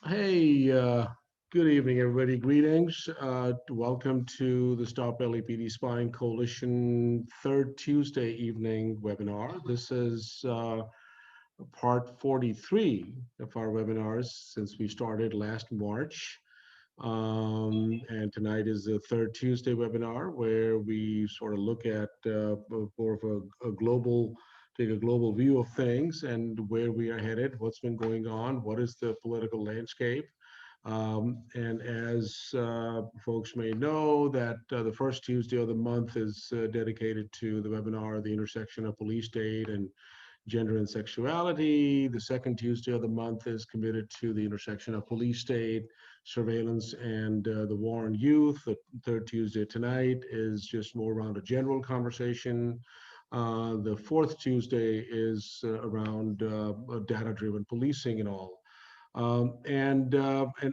Hey, good evening, everybody. Greetings. Welcome to the Stop LAPD Spying Coalition third Tuesday evening webinar. This is part 43 of our webinars since we started last March. And tonight is the third Tuesday webinar where we sort of look at more of a global, take a global view of things and where we are headed, what's been going on, what is the political landscape. And as folks may know, that the first Tuesday of the month is dedicated to the webinar, The Intersection of Police State and Gender and Sexuality. The second Tuesday of the month is committed to the intersection of police state, surveillance, and the war on youth. The third Tuesday tonight is just more around a general conversation. The fourth Tuesday is around data-driven policing and all. And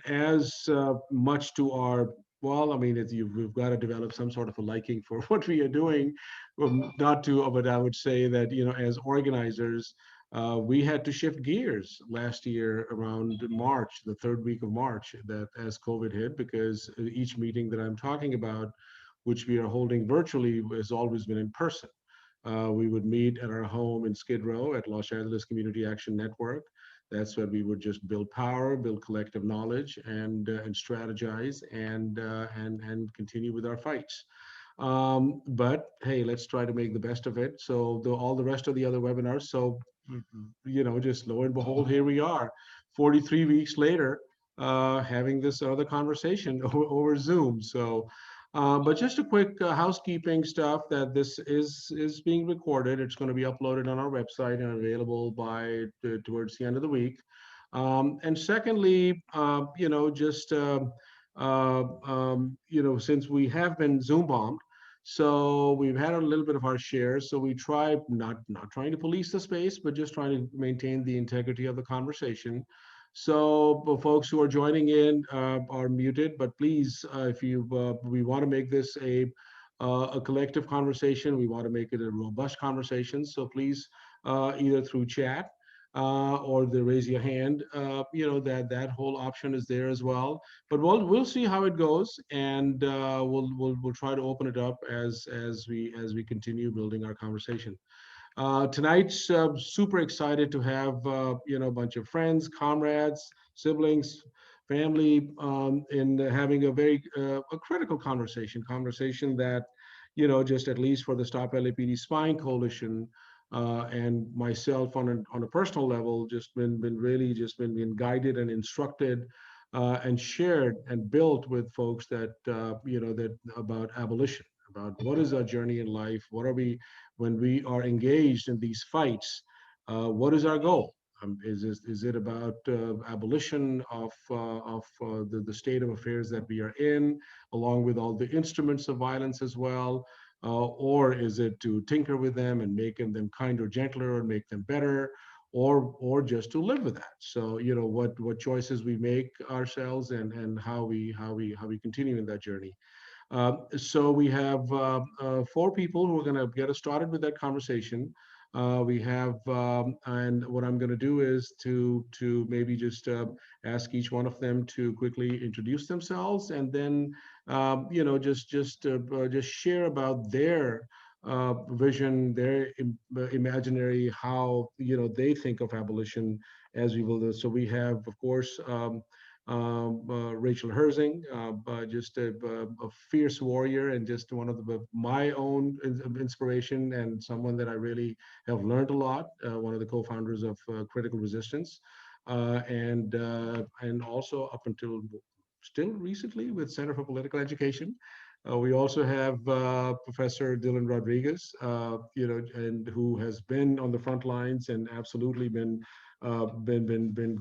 as much to our well, I mean, we've got to develop some sort of a liking for what we are doing. Not to, but I would say that as organizers, we had to shift gears last year around March, the third week of March, that as COVID hit, because each meeting that I'm talking about, which we are holding virtually, has always been in person. We would meet at our home in Skid Row at Los Angeles Community Action Network. That's where we would just build power, build collective knowledge, and strategize and continue with our fights. But hey, let's try to make the best of it. So all the rest of the other webinars. So just lo and behold, here we are, 43 weeks later, having this other conversation over Zoom. So but just a quick housekeeping stuff that this is being recorded. It's going to be uploaded on our website and available by towards the end of the week. And secondly, since we have been Zoom bombed, so we've had a little bit of our share. So we try not trying to police the space, but just trying to maintain the integrity of the conversation. So folks who are joining in are muted, but please, if you we want to make this a collective conversation. We want to make it a robust conversation. So please, either through chat or the raise your hand, that whole option is there as well. But we'll see how it goes, and we'll try to open it up as we continue building our conversation. Tonight's super excited to have a bunch of friends, comrades, siblings, family, in having a very a critical conversation that just at least for the Stop LAPD Spying Coalition and myself on a personal level, just been really just been guided and instructed. And shared and built with folks that that about abolition, about what is our journey in life, what are we when we are engaged in these fights, what is our goal? Is it about abolition of the state of affairs that we are in, along with all the instruments of violence as well? Or is it to tinker with them and make them kinder, gentler, and make them better? Or just to live with that. So what choices we make ourselves, and how we continue in that journey. So we have four people who are going to get us started with that conversation. We have, and what I'm going to do is to maybe just ask each one of them to quickly introduce themselves, and then just share about their vision, their imaginary, how they think of abolition as we will do. So we have, of course. Rachel Herzing, just a fierce warrior and just one of my own inspiration, and someone that I really have learned a lot. One of the co-founders of Critical Resistance, and also up until still recently with Center for Political Education. We also have Professor Dylan Rodriguez, and who has been on the front lines and absolutely been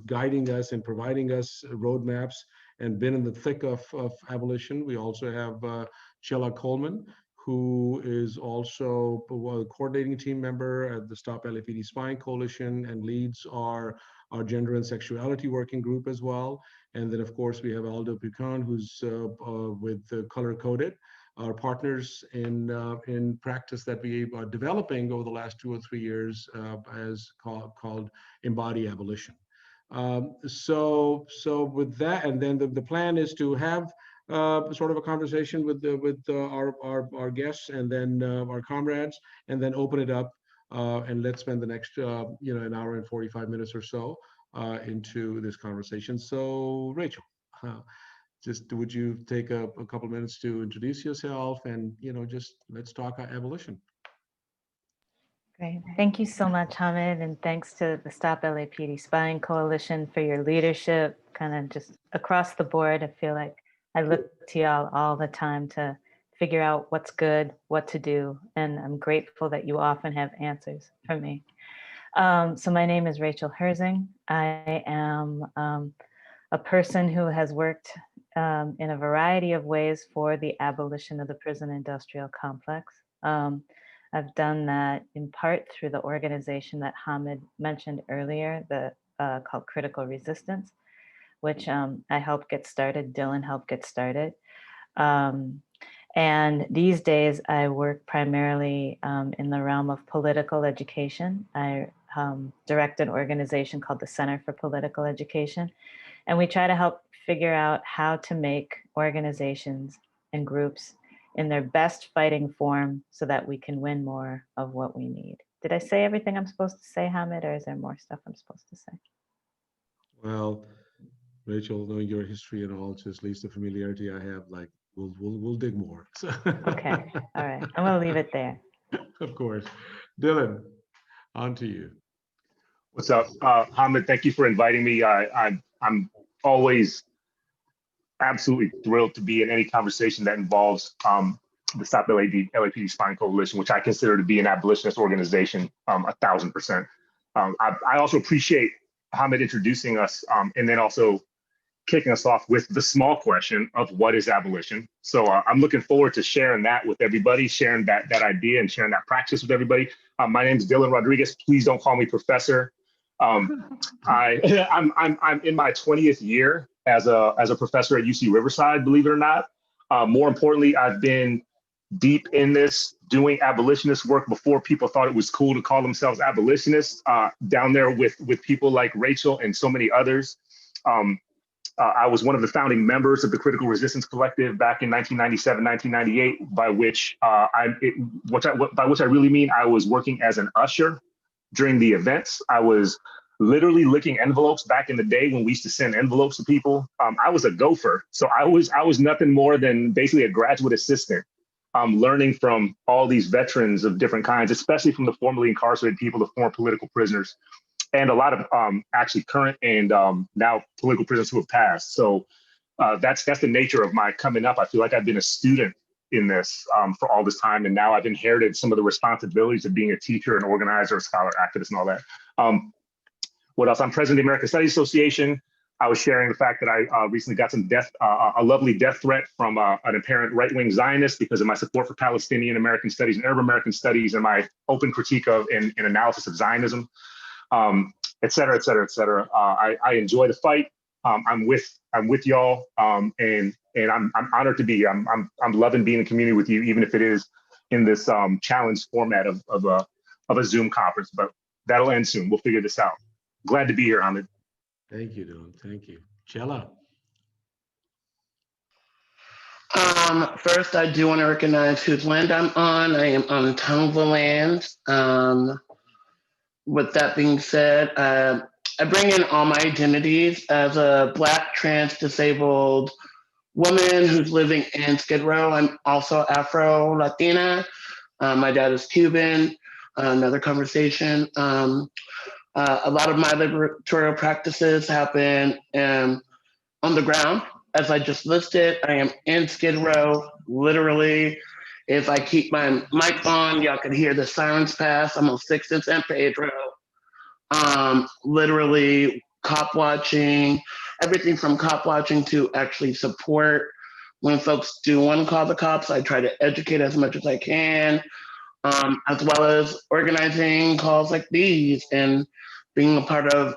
guiding us and providing us roadmaps and been in the thick of abolition. We also have Chella Coleman, who is also a coordinating team member at the Stop LAPD Spying Coalition and leads our gender and sexuality working group as well. And then, of course, we have Aldo Puicon, who's with Color Coded, our partners in practice that we are developing over the last 2 or 3 years, as called Embody Abolition. So with that, and then the plan is to have sort of a conversation with our guests and then our comrades, and then open it up and let's spend the next an hour and 45 minutes or so into this conversation. So Rachel, just would you take a couple minutes to introduce yourself and just let's talk abolition. Great. Thank you so much, Hamid, and thanks to the Stop LAPD Spying Coalition for your leadership, kind of just across the board. I feel like I look to y'all all the time to figure out what's good, what to do, and I'm grateful that you often have answers for me. So my name is Rachel Herzing. I am a person who has worked in a variety of ways for the abolition of the prison industrial complex. I've done that in part through the organization that Hamid mentioned earlier, called Critical Resistance, which I helped get started, Dylan helped get started. And these days I work primarily in the realm of political education. I direct an organization called the Center for Political Education, and we try to help figure out how to make organizations and groups in their best fighting form so that we can win more of what we need. Did I say everything I'm supposed to say, Hamid, or is there more stuff I'm supposed to say? Well, Rachel, knowing your history and all, just at least the familiarity I have, like we'll dig more. So. Okay, all right, I'm gonna leave it there. Of course. Dylan, on to you. What's up, Hamid? Thank you for inviting me. I'm always absolutely thrilled to be in any conversation that involves the Stop LAPD Spying Coalition, which I consider to be an abolitionist organization, 1,000%. I also appreciate Hamid introducing us and then also kicking us off with the small question of what is abolition. So I'm looking forward to sharing that with everybody, sharing that idea and sharing that practice with everybody. My name is Dylan Rodriguez. Please don't call me professor. I'm in my 20th year as a professor at UC Riverside, believe it or not. More importantly, I've been deep in this, doing abolitionist work before people thought it was cool to call themselves abolitionists, down there with people like Rachel and so many others. I was one of the founding members of the Critical Resistance Collective back in 1997, 1998, by which I really mean I was working as an usher during the events. I was literally licking envelopes back in the day when we used to send envelopes to people. I was a gopher, so I was nothing more than basically a graduate assistant, learning from all these veterans of different kinds, especially from the formerly incarcerated people, the former political prisoners, and a lot of actually current and now political prisoners who have passed. So that's the nature of my coming up. I feel like I've been a student in this for all this time, and now I've inherited some of the responsibilities of being a teacher, an organizer, a scholar, activist, and all that. What else? I'm president of the American Studies Association. I was sharing the fact that I recently got a lovely death threat from an apparent right-wing Zionist because of my support for Palestinian American studies and Arab American studies and my open critique of and analysis of Zionism, et cetera, et cetera, et cetera. I enjoy the fight. I'm with y'all, and I'm honored to be. I'm loving being in community with you, even if it is in this challenged format of a Zoom conference. But that'll end soon. We'll figure this out. Glad to be here, Hamid. Thank you, Dylan. Thank you. Chella. First, I do want to recognize whose land I'm on. I am on Tongva land. With that being said, I bring in all my identities as a Black, trans, disabled woman who's living in Skid Row. I'm also Afro-Latina. My dad is Cuban. Another conversation. A lot of my liberatorial practices happen on the ground. As I just listed, I am in Skid Row, literally. If I keep my mic on, y'all can hear the sirens pass. I'm on 6th and San Pedro. Literally cop watching, everything from cop watching to actually support. When folks do want to call the cops, I try to educate as much as I can, as well as organizing calls like these and being a part of,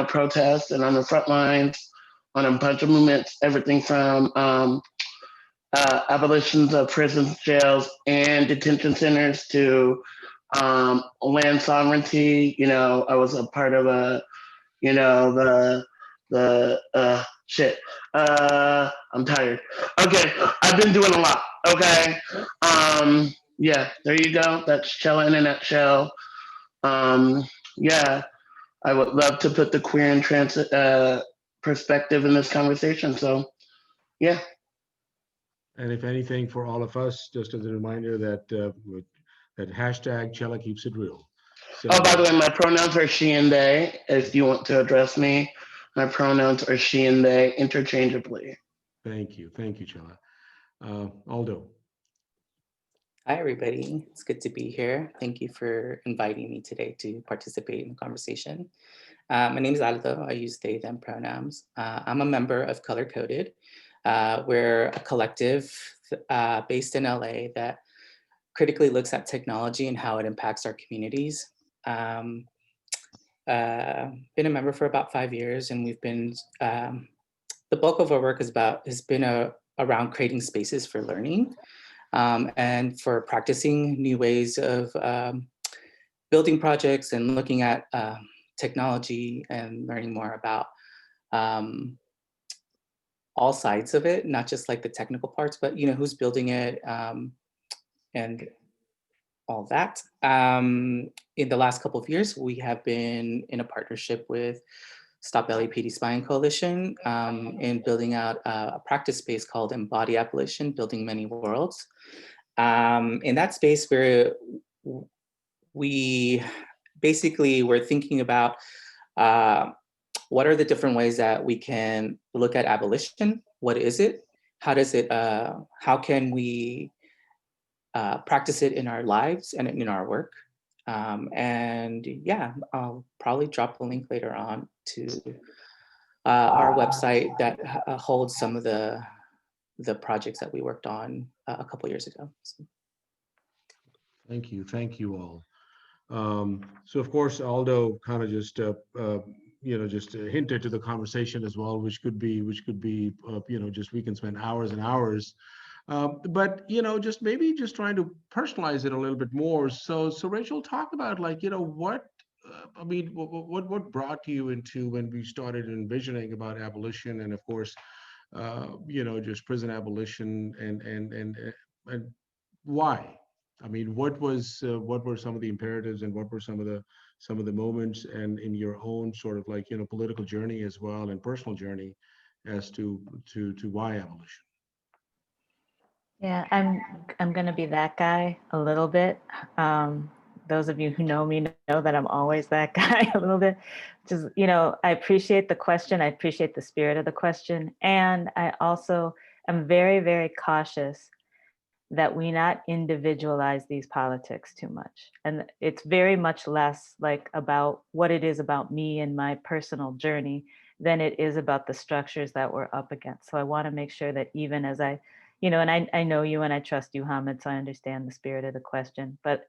protests and on the front lines on a bunch of movements, everything from abolitions of prisons, jails, and detention centers to land sovereignty. I was a part of a You know, shit. I'm tired. Okay, I've been doing a lot. Okay. Yeah, there you go. That's Chella in a nutshell. Yeah, I would love to put the queer and trans perspective in this conversation. So, yeah. And if anything, for all of us, just as a reminder that that hashtag Chella keeps it real. So, Oh, by the way, my pronouns are she and they. If you want to address me, my pronouns are she and they interchangeably. thank you, Chella. Aldo. Hi, everybody. It's good to be here. Thank you for inviting me today to participate in the conversation. My name is Aldo. I use they, them pronouns. I'm a member of Color Coded. We're a collective based in LA that critically looks at technology and how it impacts our communities. Been a member for about 5 years, and we've been, the bulk of our work has been around creating spaces for learning. And for practicing new ways of building projects and looking at technology and learning more about all sides of it, not just like the technical parts, but who's building it and all that. In the last couple of years, we have been in a partnership with Stop LAPD Spying Coalition in building out a practice space called Embody Abolition, Building Many Worlds. In that space, we basically were thinking about what are the different ways that we can look at abolition? What is it? How does it? How can we practice it in our lives and in our work? And yeah, I'll probably drop a link later on to our website that holds some of the projects that we worked on a couple years ago. So. Thank you all. So of course, Aldo kind of just just hinted to the conversation as well, which could be just we can spend hours and hours. But just maybe just trying to personalize it a little bit more. So Rachel, talk about what I mean, what brought you into when we started envisioning about abolition, and of course, just prison abolition, and why? I mean, what were some of the imperatives, and what were some of the moments, and in your own sort of political journey as well and personal journey as to why abolition? Yeah, I'm gonna be that guy a little bit. Those of you who know me know that I'm always that guy a little bit. Just, I appreciate the question. I appreciate the spirit of the question. And I also am very, very cautious that we not individualize these politics too much. And it's very much less about what it is about me and my personal journey than it is about the structures that we're up against. So I want to make sure that even as I know you and I trust you, Hamid, so I understand the spirit of the question. But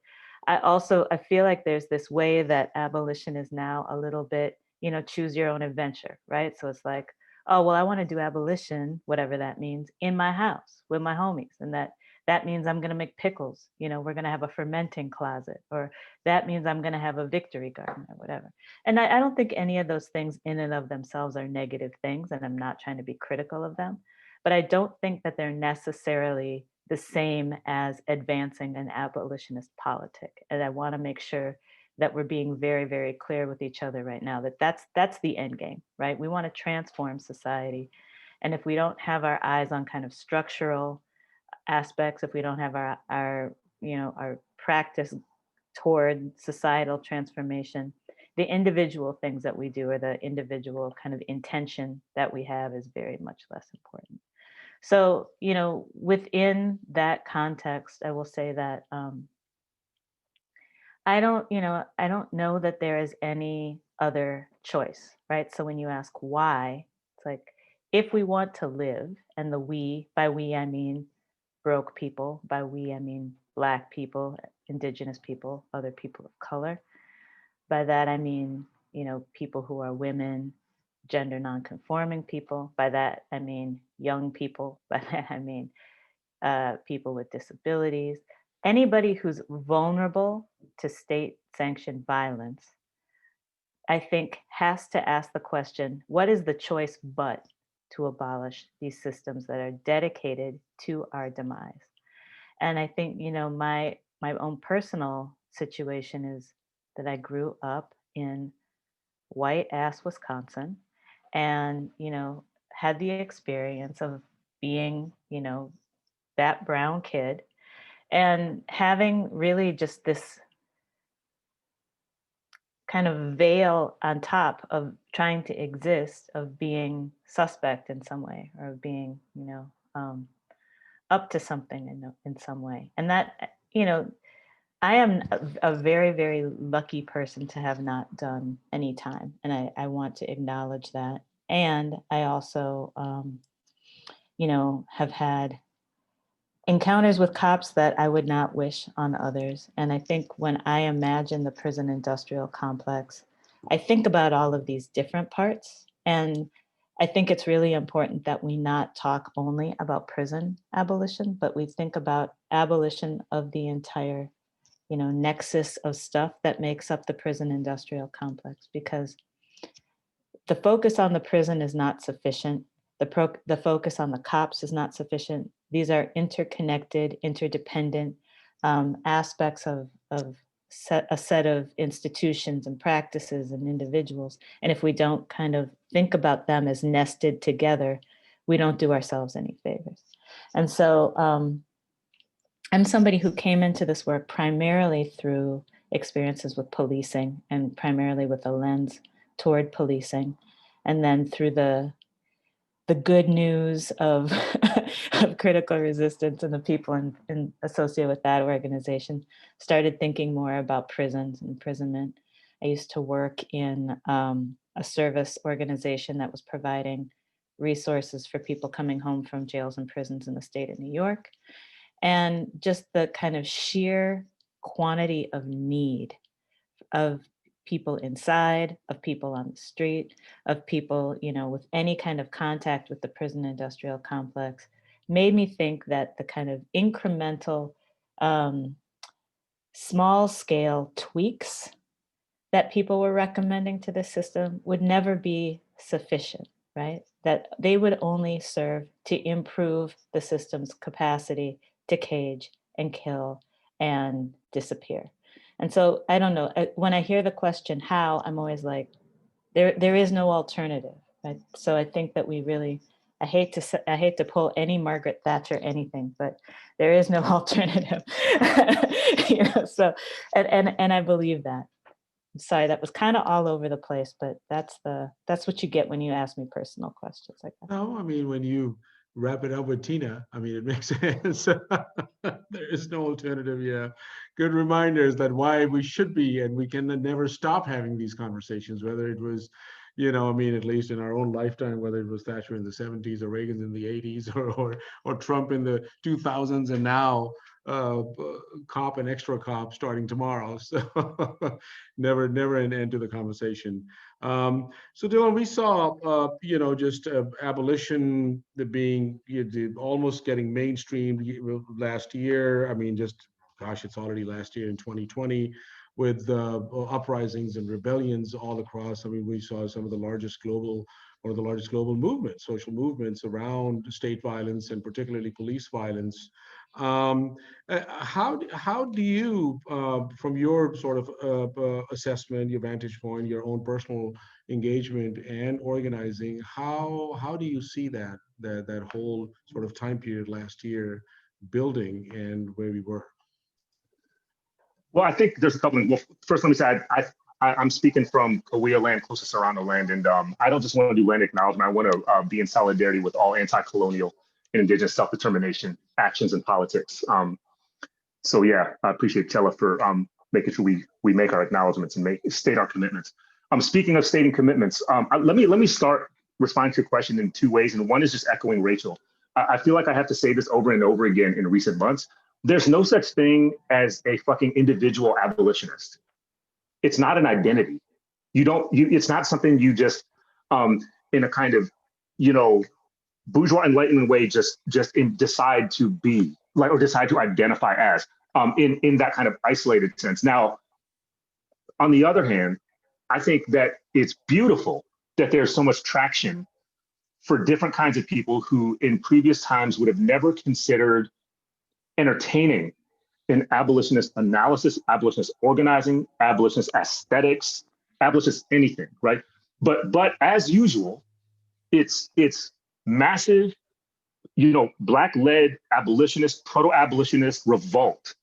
I feel like there's this way that abolition is now a little bit, choose your own adventure, right? So it's like, oh, well, I want to do abolition, whatever that means, in my house with my homies. And that means I'm going to make pickles. We're going to have a fermenting closet, or that means I'm going to have a victory garden or whatever. And I don't think any of those things in and of themselves are negative things. And I'm not trying to be critical of them. But I don't think that they're necessarily the same as advancing an abolitionist politic. And I want to make sure that we're being very, very clear with each other right now that that's the end game, right? We want to transform society. And if we don't have our eyes on kind of structural aspects, if we don't have our practice toward societal transformation, the individual things that we do or the individual kind of intention that we have is very much less important. So, within that context, I will say that I don't know that there is any other choice, right? So when you ask why, it's like, if we want to live, and by we, I mean broke people, by we, I mean Black people, Indigenous people, other people of color. By that, I mean, people who are women, gender nonconforming people. By that, I mean young people. By that, I mean people with disabilities. Anybody who's vulnerable to state-sanctioned violence, I think, has to ask the question, what is the choice but to abolish these systems that are dedicated to our demise? And I think, my own personal situation is that I grew up in white ass Wisconsin and, had the experience of being, that brown kid and having really just this kind of veil on top of trying to exist, of being suspect in some way, or of being, up to something in some way. And that, I am a very, very lucky person to have not done any time. And I want to acknowledge that. And I also, have had encounters with cops that I would not wish on others. And I think when I imagine the prison industrial complex, I think about all of these different parts. And I think it's really important that we not talk only about prison abolition, but we think about abolition of the entire, nexus of stuff that makes up the prison industrial complex, because the focus on the prison is not sufficient. The focus on the cops is not sufficient. These are interconnected, interdependent aspects of a set of institutions and practices and individuals. And if we don't kind of think about them as nested together, we don't do ourselves any favors. And so I'm somebody who came into this work primarily through experiences with policing, and primarily with a lens toward policing. And then through the good news of, of critical resistance and the people associated with that organization, started thinking more about prisons and imprisonment. I used to work in a service organization that was providing resources for people coming home from jails and prisons in the state of New York. And just the kind of sheer quantity of need of people inside, of people on the street, of people, with any kind of contact with the prison industrial complex, made me think that the kind of incremental, small scale tweaks that people were recommending to the system would never be sufficient, right? That they would only serve to improve the system's capacity to cage and kill and disappear. And so I don't know, when I hear the question, how, I'm always like, there is no alternative. Right? So I think that we really, I hate to pull any Margaret Thatcher anything, but there is no alternative. So, and I believe that. I'm sorry, that was kind of all over the place, but that's what you get when you ask me personal questions like that. No, I mean, when you wrap it up with Tina, I mean, it makes sense. There is no alternative. Yeah. Good reminders that why we should be, and we can never stop having these conversations, whether it was, I mean, at least in our own lifetime, whether it was Thatcher in the 70s or Reagan in the 80s or Trump in the 2000s, and now cop and extra cop starting tomorrow. So never an end to the conversation. So Dylan, we saw, just abolition being almost getting mainstreamed last year. I mean, gosh, it's already last year in 2020 with uprisings and rebellions all across. I mean, we saw some of the largest global movements, social movements around state violence and particularly police violence. How do you, from your sort of assessment, your vantage point, your own personal engagement and organizing, how do you see that whole sort of time period last year building and where we were? Well, I think there's a couple of, well, first let me say, I'm speaking from Cahuilla land, close to Serrano land, and I don't just want to do land acknowledgement, I want to be in solidarity with all anti-colonial and indigenous self-determination actions and politics. So yeah, I appreciate Chella for making sure we make our acknowledgements and state our commitments. Speaking of stating commitments, let me start responding to your question in two ways, and one is just echoing Rachel. I feel like I have to say this over and over again in recent months. There's no such thing as a fucking individual abolitionist. It's not an identity. It's not something you just, in a kind of, bourgeois enlightenment way, just decide to be, like, or decide to identify as, in that kind of isolated sense. Now, on the other hand, I think that it's beautiful that there's so much traction for different kinds of people who in previous times would have never considered entertaining an abolitionist analysis, abolitionist organizing, abolitionist aesthetics, abolitionist anything, right? But as usual, it's massive, Black-led abolitionist, proto-abolitionist revolt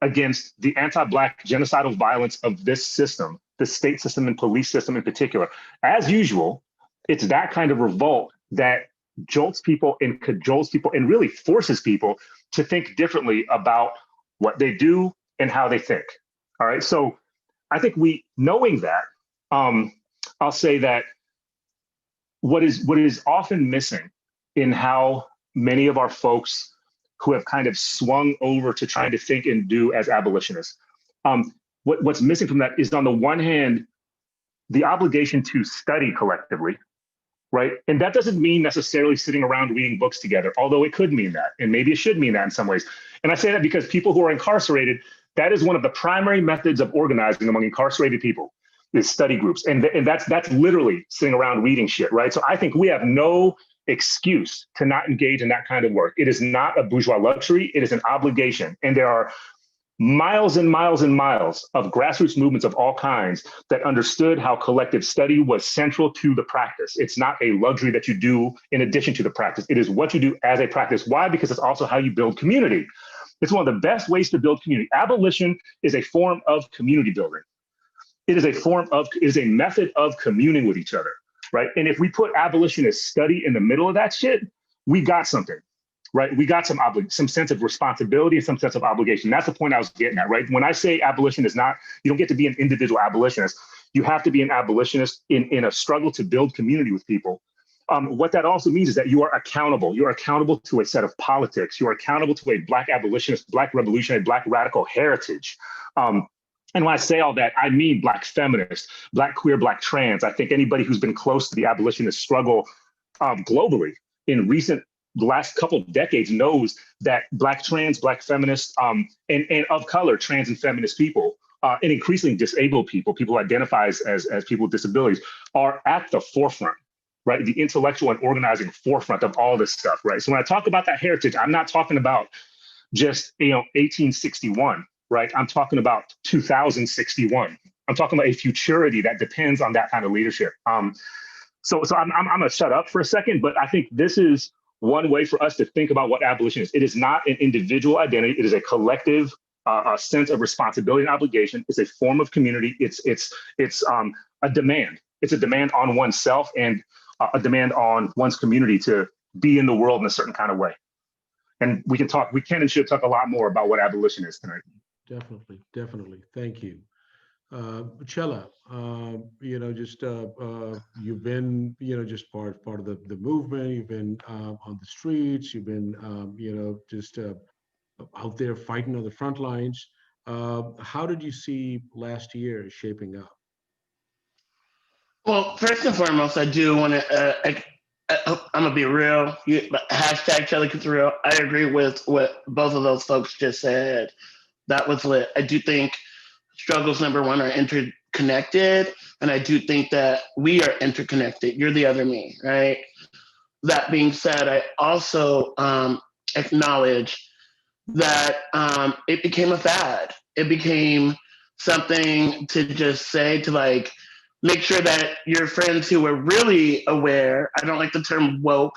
against the anti-Black genocidal violence of this system, the state system and police system in particular. As usual, it's that kind of revolt that jolts people and cajoles people and really forces people to think differently about what they do and how they think. All right. So I think knowing that, I'll say that what is often missing in how many of our folks who have kind of swung over to trying to think and do as abolitionists, what's missing from that is, on the one hand, the obligation to study collectively, right? And that doesn't mean necessarily sitting around reading books together, although it could mean that, and maybe it should mean that in some ways. And I say that because people who are incarcerated, that is one of the primary methods of organizing among incarcerated people, is study groups. And that's literally sitting around reading shit, right? So I think we have no excuse to not engage in that kind of work. It is not a bourgeois luxury, it is an obligation. And there are miles and miles and miles of grassroots movements of all kinds that understood how collective study was central to the practice. It's not a luxury that you do in addition to the practice. It is what you do as a practice. Why? Because it's also how you build community. It's one of the best ways to build community. Abolition is a form of community building. It is a method of communing with each other, right? And if we put abolitionist study in the middle of that shit, we got something. Right, we got some sense of responsibility and some sense of obligation. That's the point I was getting at, right? When I say abolition is not, you don't get to be an individual abolitionist. You have to be an abolitionist in a struggle to build community with people. What that also means is that you are accountable. You are accountable to a set of politics. You are accountable to a Black abolitionist, Black revolutionary, Black radical heritage. And when I say all that, I mean Black feminist, Black queer, Black trans. I think anybody who's been close to the abolitionist struggle globally in the last couple of decades knows that Black trans, Black feminists, and of color, trans and feminist people, and increasingly disabled people who identify as people with disabilities, are at the forefront, right? The intellectual and organizing forefront of all this stuff, right? So when I talk about that heritage, I'm not talking about just 1861, right? I'm talking about 2061. I'm talking about a futurity that depends on that kind of leadership. So I'm gonna shut up for a second, but I think this is one way for us to think about what abolition is. It is not an individual identity. It is a collective sense of responsibility and obligation. It's a form of community. It's a demand. It's a demand on oneself and a demand on one's community to be in the world in a certain kind of way. And we can and should talk a lot more about what abolition is tonight. Definitely. Thank you. Chella, you've been, just part of the movement. You've been on the streets. You've been, out there fighting on the front lines. How did you see last year shaping up? Well, first and foremost, I do want to, I'm going to be real. Hashtag Chella Keeps It Real. I agree with what both of those folks just said. That was lit. I do think struggles, number one, are interconnected. And I do think that we are interconnected. You're the other me, right? That being said, I also acknowledge that it became a fad. It became something to just say, to like, make sure that your friends who are really aware, I don't like the term woke,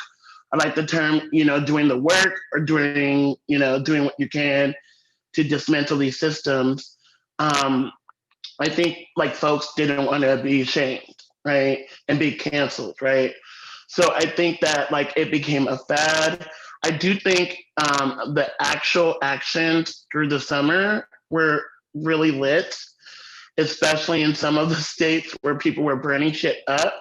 I like the term, doing the work or doing what you can to dismantle these systems. I think like folks didn't want to be shamed, right? And be canceled, right? So I think that like it became a fad. I do think the actual actions through the summer were really lit, especially in some of the states where people were burning shit up.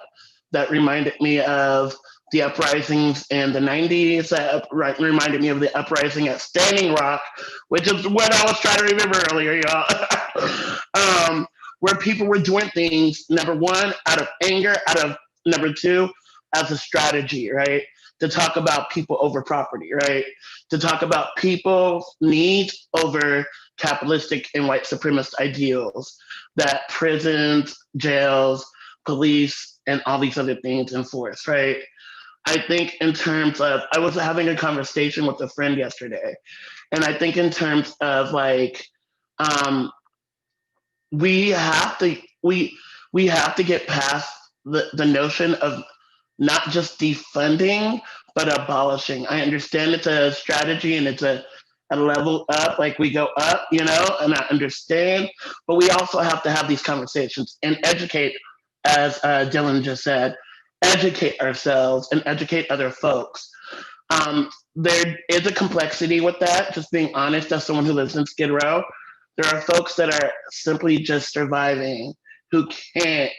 That reminded me of the uprisings in the 90s. That reminded me of the uprising at Standing Rock, which is what I was trying to remember earlier, y'all. Where people were doing things, number one, out of anger, number two, as a strategy, right? To talk about people over property, right? To talk about people's needs over capitalistic and white supremacist ideals, that prisons, jails, police and all these other things enforced, right? I think in terms of, I was having a conversation with a friend yesterday, and I think in terms of like, we have to we have to get past the notion of not just defunding but abolishing. I understand it's a strategy and it's a level up, like we go up, you know, and I understand, but we also have to have these conversations and educate, as Dylan just said, educate ourselves and educate other folks. There is a complexity with that, just being honest, as someone who lives in Skid Row. There are folks that are simply just surviving, who can't,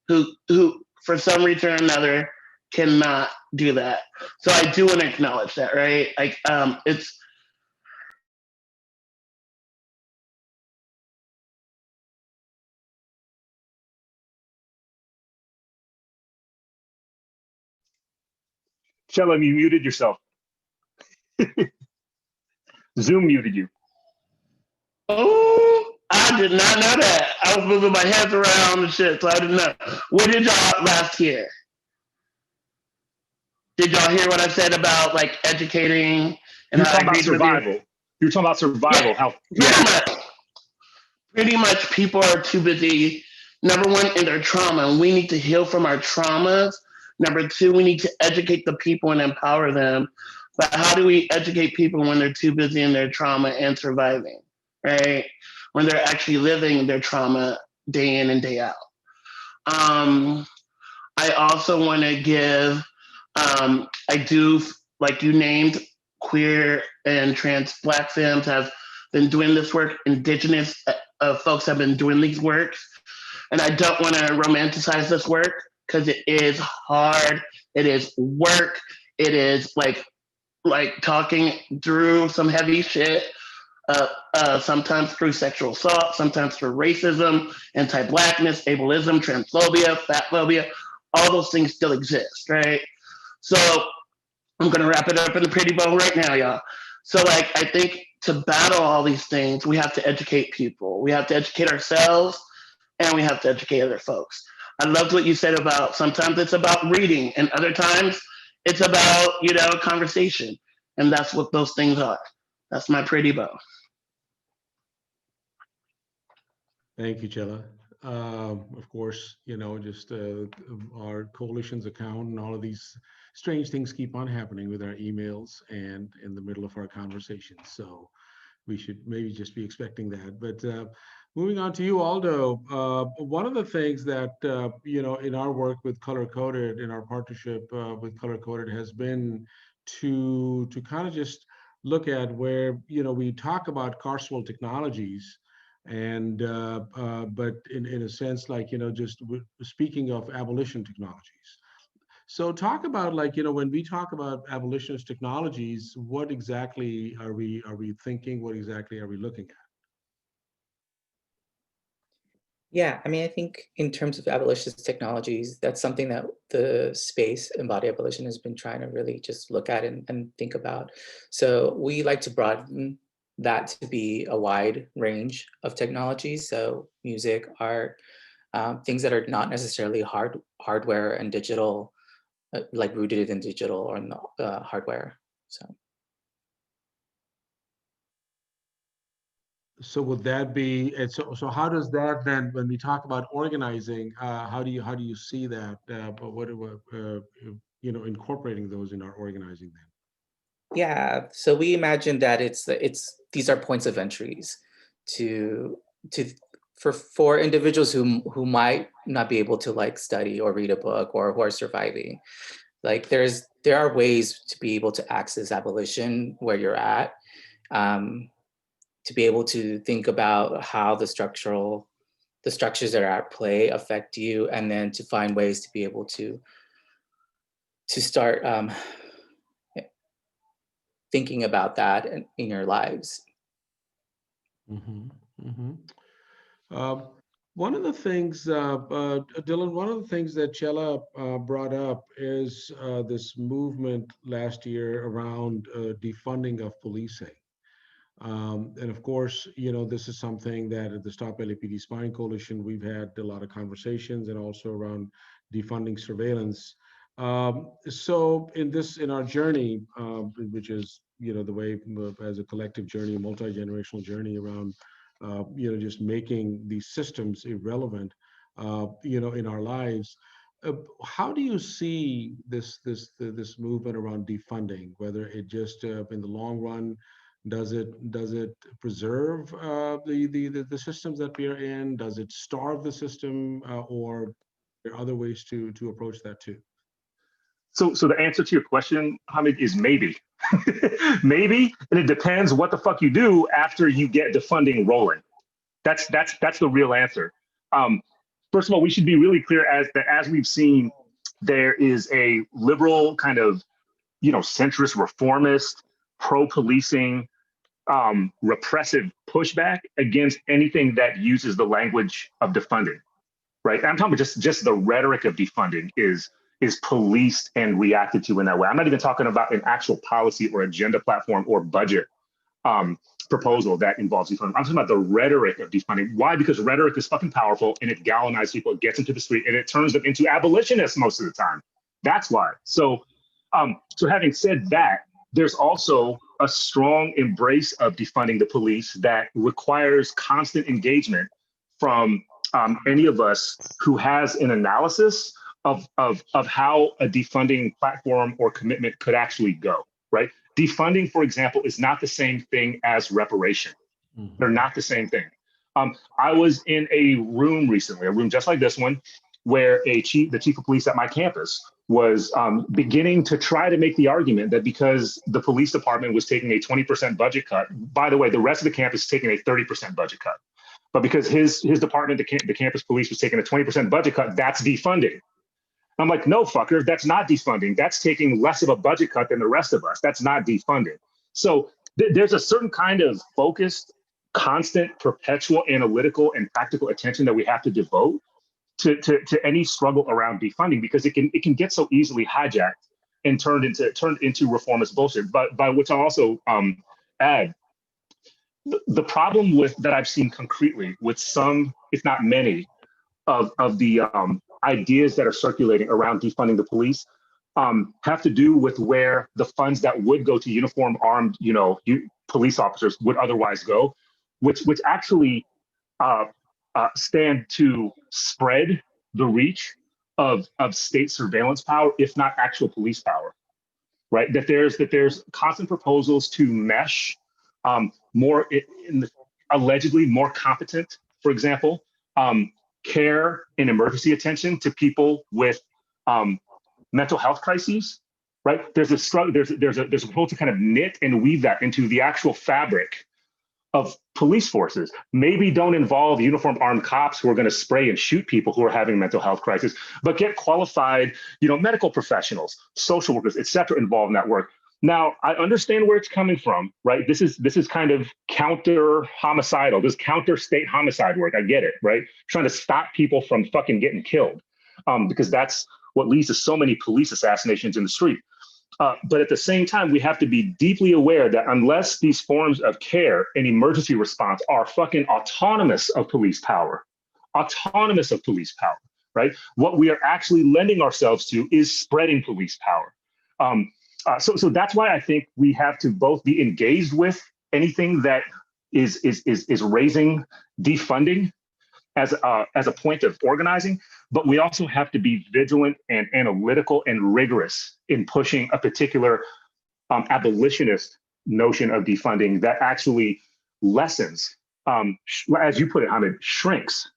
who for some reason or another cannot do that. So I do want to acknowledge that, right? Like, it's, Chella, you muted yourself. Zoom muted you. oh, I did not know that. I was moving my hands around and shit, so I didn't know. What did y'all last hear? Did y'all hear what I said about like educating and You're how I talking about agreed with you? survival. You're talking about survival. Yeah, How? pretty Yeah. much. Pretty much people are too busy, number one, in their trauma, and we need to heal from our traumas. Number two, we need to educate the people and empower them. But how do we educate people when they're too busy in their trauma and surviving, right? When they're actually living their trauma day in and day out. I also want to give, I do, like you named, queer and trans Black femmes have been doing this work. Indigenous folks have been doing these works. And I don't want to romanticize this work because it is hard. It is work. It is like talking through some heavy shit. Sometimes through sexual assault, sometimes through racism, anti-Blackness, ableism, transphobia, fatphobia. All those things still exist, right? So I'm gonna wrap it up in a pretty bow right now, y'all. So like, I think to battle all these things, we have to educate people. We have to educate ourselves, and we have to educate other folks. I loved what you said about sometimes it's about reading, and other times it's about, you know, conversation, and that's what those things are. That's my pretty bow. Thank you, Chella. Of course, you know, just our coalition's account and all of these strange things keep on happening with our emails and in the middle of our conversations. So we should maybe just be expecting that. But moving on to you, Aldo, one of the things that, you know, in our work with Color Coded, in our partnership with Color Coded, has been to kind of just look at where, you know, we talk about carceral technologies, and but in a sense, like, you know, just speaking of abolition technologies. So talk about, like, you know, when we talk about abolitionist technologies, what exactly are we thinking? What exactly are we looking at? Yeah, I mean, I think in terms of abolitionist technologies, that's something that the space Embody Abolition has been trying to really just look at and think about. So we like to broaden that to be a wide range of technologies. So music, art, things that are not necessarily hardware and digital, like rooted in digital or in the hardware. So would that be, and so how does that then, when we talk about organizing, how do you see that? But what you know, incorporating those in our organizing then? Yeah, so we imagine that these are points of entries to for individuals who might not be able to like study or read a book or who are surviving. Like there are ways to be able to access abolition where you're at, to be able to think about how the structures that are at play affect you, and then to find ways to be able to start thinking about that in your lives. Mm-hmm. Mm-hmm. One of the things, Dylan, one of the things that Chella brought up is this movement last year around defunding of policing. And of course, this is something that at the Stop LAPD Spying Coalition, we've had a lot of conversations, and also around defunding surveillance. So in our journey, which is, the way as a collective journey, a multi-generational journey around, just making these systems irrelevant, in our lives. How do you see this movement around defunding? Whether it just in the long run, does it preserve the systems that we are in? Does it starve the system, or there are other ways to approach that too? So the answer to your question, Hamid, is maybe. Maybe, and it depends what the fuck you do after you get defunding rolling. That's the real answer. First of all, we should be really clear as we've seen, there is a liberal kind of, centrist, reformist, pro-policing, repressive pushback against anything that uses the language of defunding, right? I'm talking about just the rhetoric of defunding is policed and reacted to in that way. I'm not even talking about an actual policy or agenda platform or budget proposal that involves defunding. I'm talking about the rhetoric of defunding. Why? Because rhetoric is fucking powerful, and it galvanizes people, it gets into the street, and it turns them into abolitionists most of the time. That's why. So having said that, there's also a strong embrace of defunding the police that requires constant engagement from any of us who has an analysis of how a defunding platform or commitment could actually go, right? Defunding, for example, is not the same thing as reparation. Mm-hmm. They're not the same thing. I was in a room recently, a room just like this one, where the chief of police at my campus was beginning to try to make the argument that because the police department was taking a 20% budget cut, by the way, the rest of the campus is taking a 30% budget cut. But because his department, the campus police, was taking a 20% budget cut, that's defunding. I'm like, no, fucker, that's not defunding. That's taking less of a budget cut than the rest of us. That's not defunding. So there's a certain kind of focused, constant, perpetual, analytical, and practical attention that we have to devote to any struggle around defunding, because it can get so easily hijacked and turned into reformist bullshit. But by which I'll also add, the problem that I've seen concretely with some, if not many, of the ideas that are circulating around defunding the police have to do with where the funds that would go to uniformed armed, police officers would otherwise go, which actually stand to spread the reach of state surveillance power, if not actual police power, right? That there's constant proposals to mesh more allegedly more competent, for example, care and emergency attention to people with mental health crises, right? There's a struggle. There's a proposal to kind of knit and weave that into the actual fabric of police forces. Maybe don't involve uniformed armed cops who are going to spray and shoot people who are having mental health crisis, but get qualified, medical professionals, social workers, et cetera, involved in that work. Now, I understand where it's coming from, right? This is kind of counter homicidal, this counter state homicide work. I get it, right? Trying to stop people from fucking getting killed, because that's what leads to so many police assassinations in the street. But at the same time, we have to be deeply aware that unless these forms of care and emergency response are fucking autonomous of police power, right? What we are actually lending ourselves to is spreading police power. So that's why I think we have to both be engaged with anything that is raising defunding as a point of organizing, but we also have to be vigilant and analytical and rigorous in pushing a particular abolitionist notion of defunding that actually lessens, as you put it, Hamid, shrinks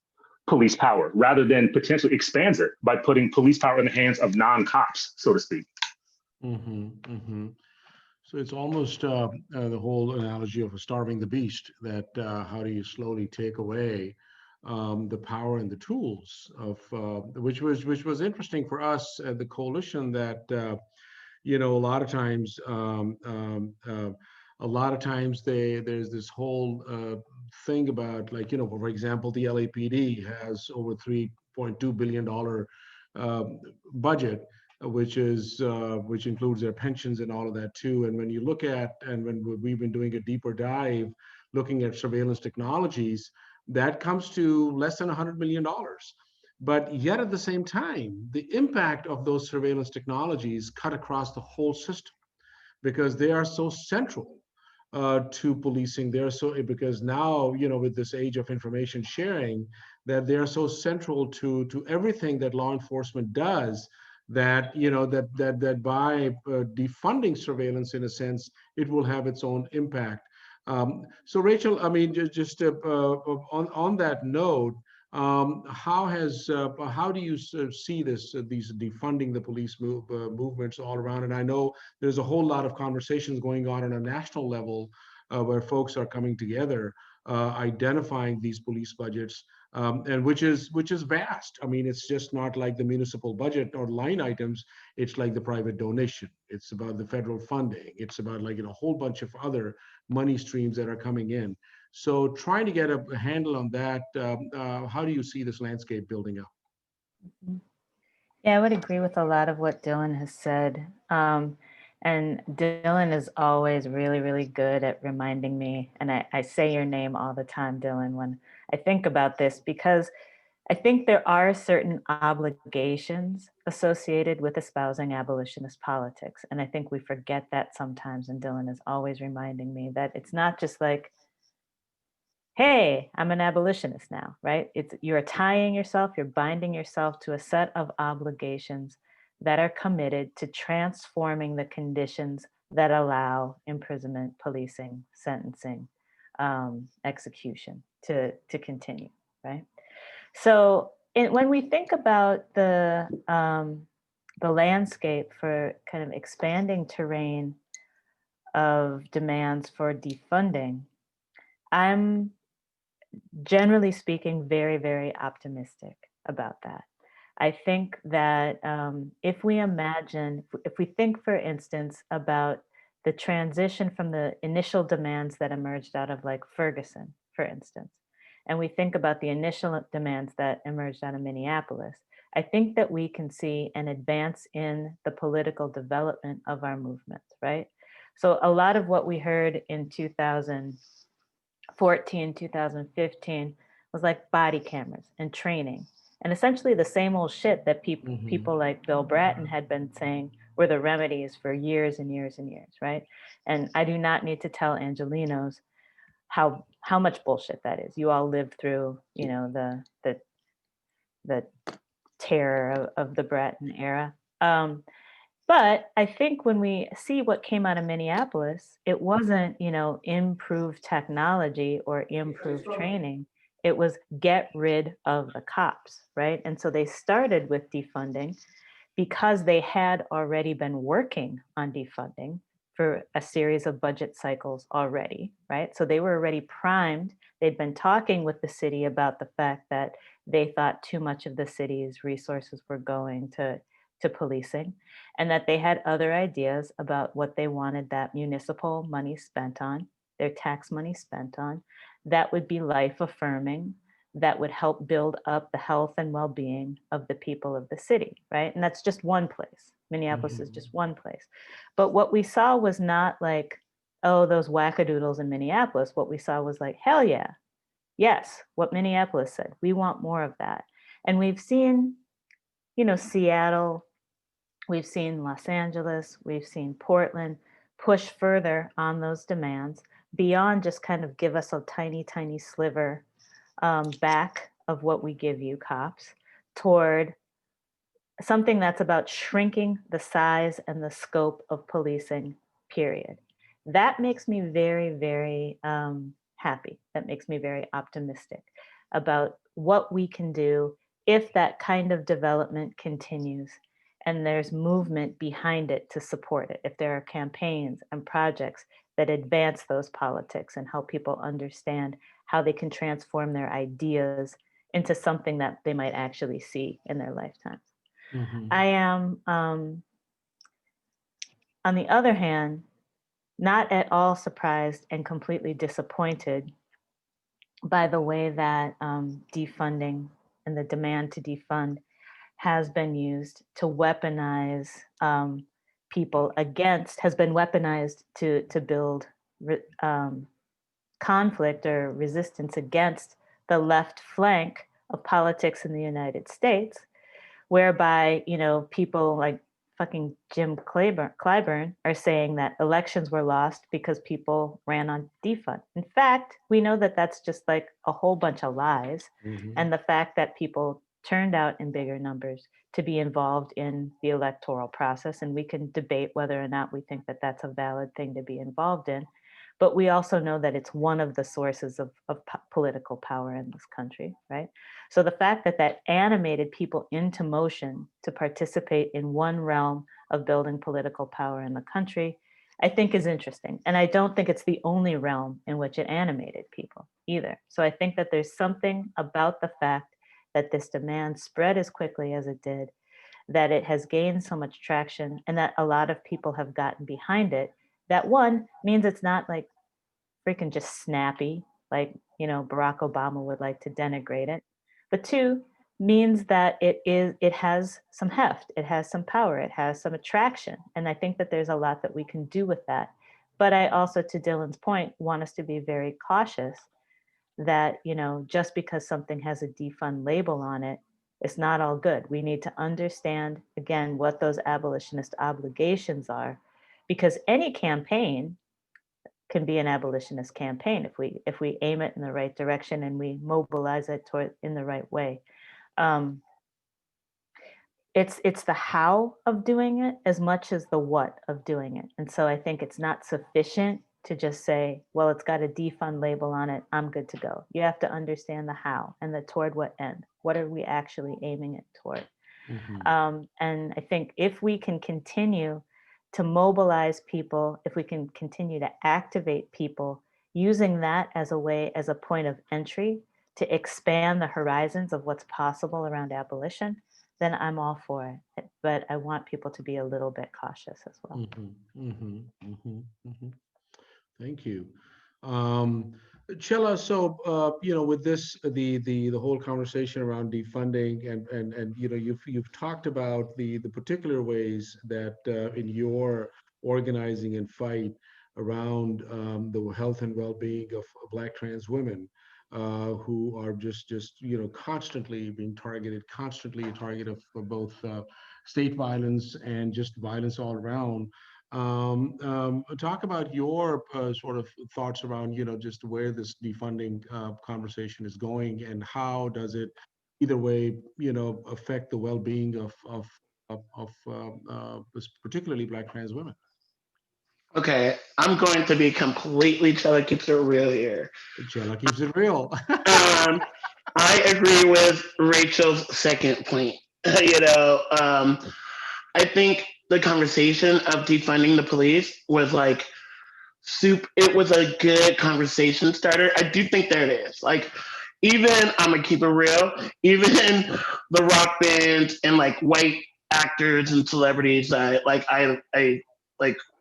police power rather than potentially expands it by putting police power in the hands of non-cops, so to speak. Mm-hmm, mm-hmm. So it's almost the whole analogy of starving the beast, that how do you slowly take away the power and the tools of which was interesting for us at the coalition, that a lot of times there's this whole thing about, like, for example, the LAPD has over $3.2 billion budget. which includes their pensions and all of that too. And when you look at, and when we've been doing a deeper dive, looking at surveillance technologies, that comes to less than $100 million. But yet at the same time, the impact of those surveillance technologies cut across the whole system because they are so central to policing. They're so, because now, with this age of information sharing, that they're so central to everything that law enforcement does, that that by defunding surveillance, in a sense, it will have its own impact. So Rachel, I mean, just on that note, how do you see these defunding the police movements all around? And I know there's a whole lot of conversations going on a national level where folks are coming together, identifying these police budgets, and which is vast. I mean, it's just not like the municipal budget or line items. It's like the private donation. It's about the federal funding. It's about like a whole bunch of other money streams that are coming in. So trying to get a handle on that, how do you see this landscape building up? Yeah, I would agree with a lot of what Dylan has said. And Dylan is always really, really good at reminding me, and I say your name all the time, Dylan, when I think about this, because I think there are certain obligations associated with espousing abolitionist politics. And I think we forget that sometimes, and Dylan is always reminding me that it's not just like, hey, I'm an abolitionist now, right? You're tying yourself, you're binding yourself to a set of obligations that are committed to transforming the conditions that allow imprisonment, policing, sentencing, execution to continue, right? So when we think about the landscape for kind of expanding terrain of demands for defunding, I'm generally speaking very, very optimistic about that. I think that if we think, for instance, about the transition from the initial demands that emerged out of like Ferguson, for instance, and we think about the initial demands that emerged out of Minneapolis, I think that we can see an advance in the political development of our movements, right? So a lot of what we heard in 2014, 2015 was like body cameras and training, and essentially the same old shit that people like Bill Bratton had been saying were the remedies for years and years and years, right? And I do not need to tell Angelenos how much bullshit that is. You all lived through, the terror of the Bratton era. But I think when we see what came out of Minneapolis, it wasn't, improved technology or improved training. It was get rid of the cops, right? And so they started with defunding because they had already been working on defunding for a series of budget cycles already, right? So they were already primed. They'd been talking with the city about the fact that they thought too much of the city's resources were going to policing, and that they had other ideas about what they wanted that municipal money spent on, their tax money spent on, that would be life affirming, that would help build up the health and well-being of the people of the city, right? And that's just one place. Minneapolis is just one place. But what we saw was not like, oh, those wackadoodles in Minneapolis. What we saw was like, hell yeah, yes, what Minneapolis said. We want more of that. And we've seen, Seattle, we've seen Los Angeles, we've seen Portland push further on those demands beyond just kind of give us a tiny, tiny sliver back of what we give you, cops, toward something that's about shrinking the size and the scope of policing, period. That makes me very, very happy. That makes me very optimistic about what we can do if that kind of development continues and there's movement behind it to support it. If there are campaigns and projects that advance those politics and help people understand how they can transform their ideas into something that they might actually see in their lifetimes. I am, on the other hand, not at all surprised and completely disappointed by the way that defunding and the demand to defund has been used to weaponize people against, has been weaponized to build conflict or resistance against the left flank of politics in the United States, whereby, you know, people like fucking Jim Clyburn are saying that elections were lost because people ran on defund. In fact, we know that that's just like a whole bunch of lies. And the fact that people turned out in bigger numbers to be involved in the electoral process, and we can debate whether or not we think that that's a valid thing to be involved in, but we also know that it's one of the sources of political power in this country, right? So the fact that that animated people into motion to participate in one realm of building political power in the country, I think is interesting. And I don't think it's the only realm in which it animated people either. So I think that there's something about the fact that this demand spread as quickly as it did, that it has gained so much traction, and that a lot of people have gotten behind it. That one means it's not like freaking just snappy, like, you know, Barack Obama would like to denigrate it. But two means that it has some heft, it has some power, it has some attraction. And I think that there's a lot that we can do with that. But I also, to Dylan's point, want us to be very cautious that, you know, just because something has a defund label on it, it's not all good. We need to understand, again, what those abolitionist obligations are, because any campaign can be an abolitionist campaign if we aim it in the right direction and we mobilize it toward in the right way. It's the how of doing it as much as the what of doing it. And so I think it's not sufficient to just say, well, it's got a defund label on it, I'm good to go. You have to understand the how and the toward what end. What are we actually aiming it toward? And I think if we can continue to mobilize people, if we can continue to activate people, using that as a way, as a point of entry to expand the horizons of what's possible around abolition, then I'm all for it. But I want people to be a little bit cautious as well. Thank you. Chella, so you know, with this, the whole conversation around defunding, and you know, you've talked about the particular ways that in your organizing and fight around the health and well-being of Black trans women who are just you know, constantly being targeted, constantly a target of both state violence and just violence all around. Talk about your sort of thoughts around, you know, just where this defunding conversation is going, and how does it either way, you know, affect the well-being of particularly Black trans women. Okay, I'm going to be completely Chella keeps it real here. Chella keeps it real. I agree with Rachel's second point. You know, I think the conversation of defunding the police was like it was a good conversation starter. I do think there it is. Like, even, I'm gonna keep it real, even the rock bands and like white actors and celebrities I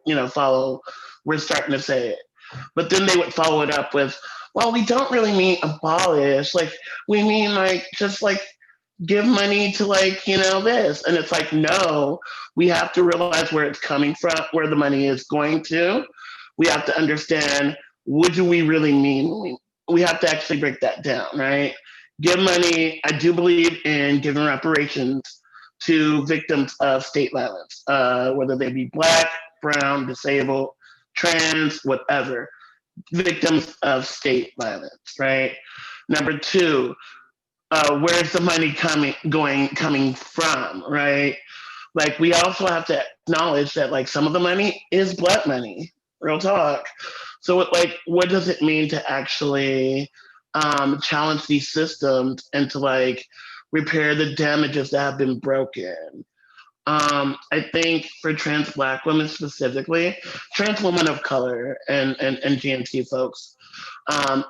you know, follow, we're starting to say it. But then they would follow it up with, well, we don't really mean abolish. Like, we mean like, just like give money to like, you know, this. And it's like, no, we have to realize where it's coming from, where the money is going to. We have to understand, what do we really mean? We have to actually break that down, right? Give money. I do believe in giving reparations to victims of state violence, whether they be Black, brown, disabled, trans, whatever, victims of state violence, right? Number two, where's the money coming from, right? Like, we also have to acknowledge that like some of the money is Black money, real talk. So like, what does it mean to actually challenge these systems and to like repair the damages that have been broken? I think for trans Black women specifically, trans women of color and GNT folks,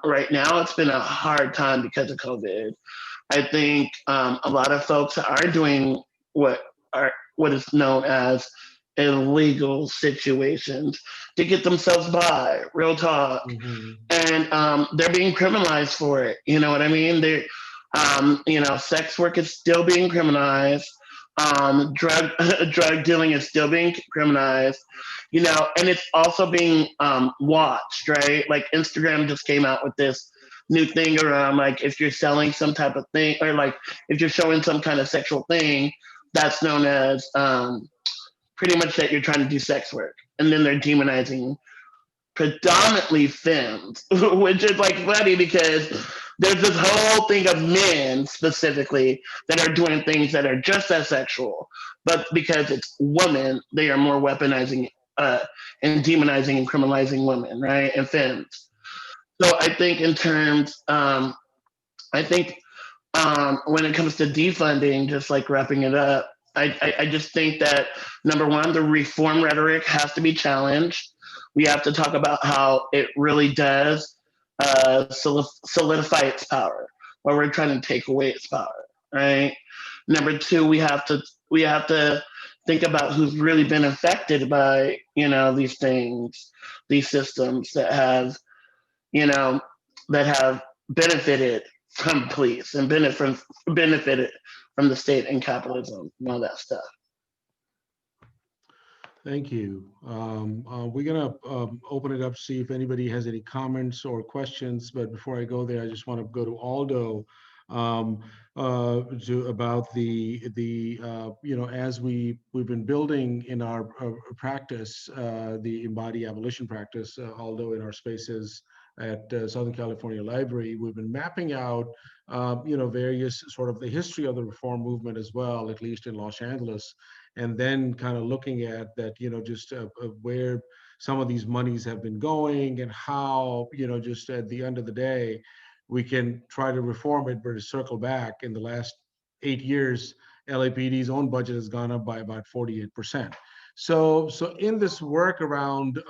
right now it's been a hard time because of COVID. I think a lot of folks are doing what is known as illegal situations to get themselves by, real talk. And they're being criminalized for it. You know what I mean? Sex work is still being criminalized. Drug dealing is still being criminalized, and it's also being watched, right? Like Instagram just came out with this new thing around, like, if you're selling some type of thing, or like if you're showing some kind of sexual thing, that's known as pretty much that you're trying to do sex work. And then they're demonizing predominantly femmes, which is like funny because there's this whole thing of men specifically that are doing things that are just as sexual, but because it's women, they are more weaponizing and demonizing and criminalizing women, right? And femmes. So I think in terms, when it comes to defunding, just like wrapping it up, I just think that, number one, the reform rhetoric has to be challenged. We have to talk about how it really does solidify its power, or we're trying to take away its power, right? Number two, we have to think about who's really been affected by, these things, these systems that have benefited from police and benefited from the state and capitalism and all that stuff. Thank you. We're gonna open it up, see if anybody has any comments or questions. But before I go there, I just want to go to Aldo about as we've been building in our practice, the embodied abolition practice, Aldo, in our spaces at Southern California Library, we've been mapping out, various sort of the history of the reform movement as well, at least in Los Angeles, and then kind of looking at that, where some of these monies have been going and how, just at the end of the day, we can try to reform it, but to circle back, in the last 8 years, LAPD's own budget has gone up by about 48%. So in this work around,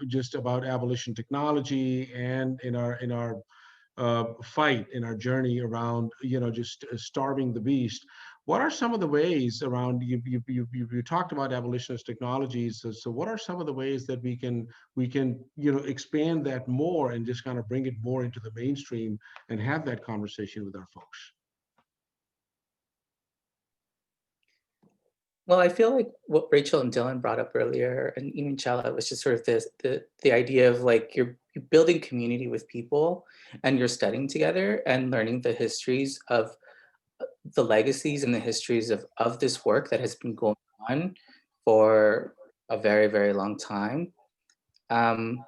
just about abolition technology, and in our fight, in our journey around, just starving the beast, what are some of the ways around, you talked about abolitionist technologies, so what are some of the ways that we can expand that more and just kind of bring it more into the mainstream and have that conversation with our folks? Well, I feel like what Rachel and Dylan brought up earlier, and even Chella, was just sort of the idea of like you're building community with people, and you're studying together and learning the histories of the legacies and the histories of this work that has been going on for a very, very long time. And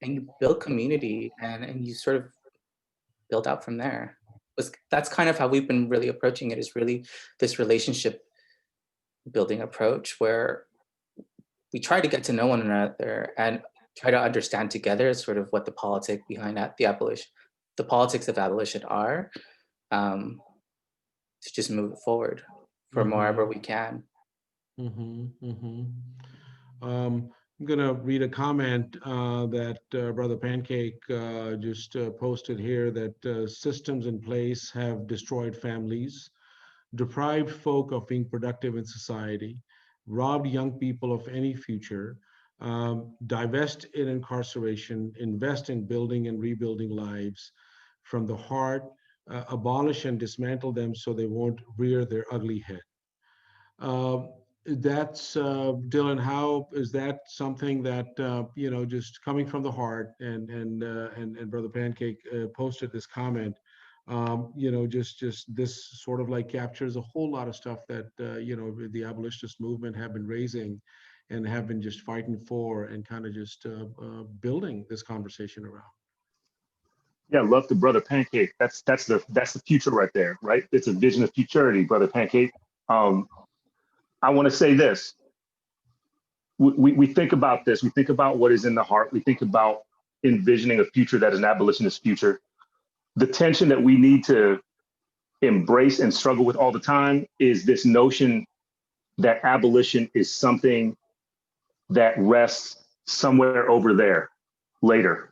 you build community, and you sort of build out from there. That's kind of how we've been really approaching it, is really this relationship building approach where we try to get to know one another and try to understand together sort of what the politics behind the politics of abolition are, to just move it forward from wherever we can. I'm gonna read a comment that Brother Pancake just posted here, that systems in place have destroyed families, deprived folk of being productive in society, robbed young people of any future, divest in incarceration, invest in building and rebuilding lives from the heart, abolish and dismantle them so they won't rear their ugly head. That's Dylan, how is that something that just coming from the heart, and Brother Pancake posted this comment, just this sort of like captures a whole lot of stuff that the abolitionist movement have been raising and have been just fighting for, and kind of just building this conversation around. Yeah, love to Brother Pancake. That's the future right there, right? It's a vision of futurity, Brother Pancake. I want to say this. We think about this. We think about what is in the heart. We think about envisioning a future that is an abolitionist future. The tension that we need to embrace and struggle with all the time is this notion that abolition is something that rests somewhere over there later.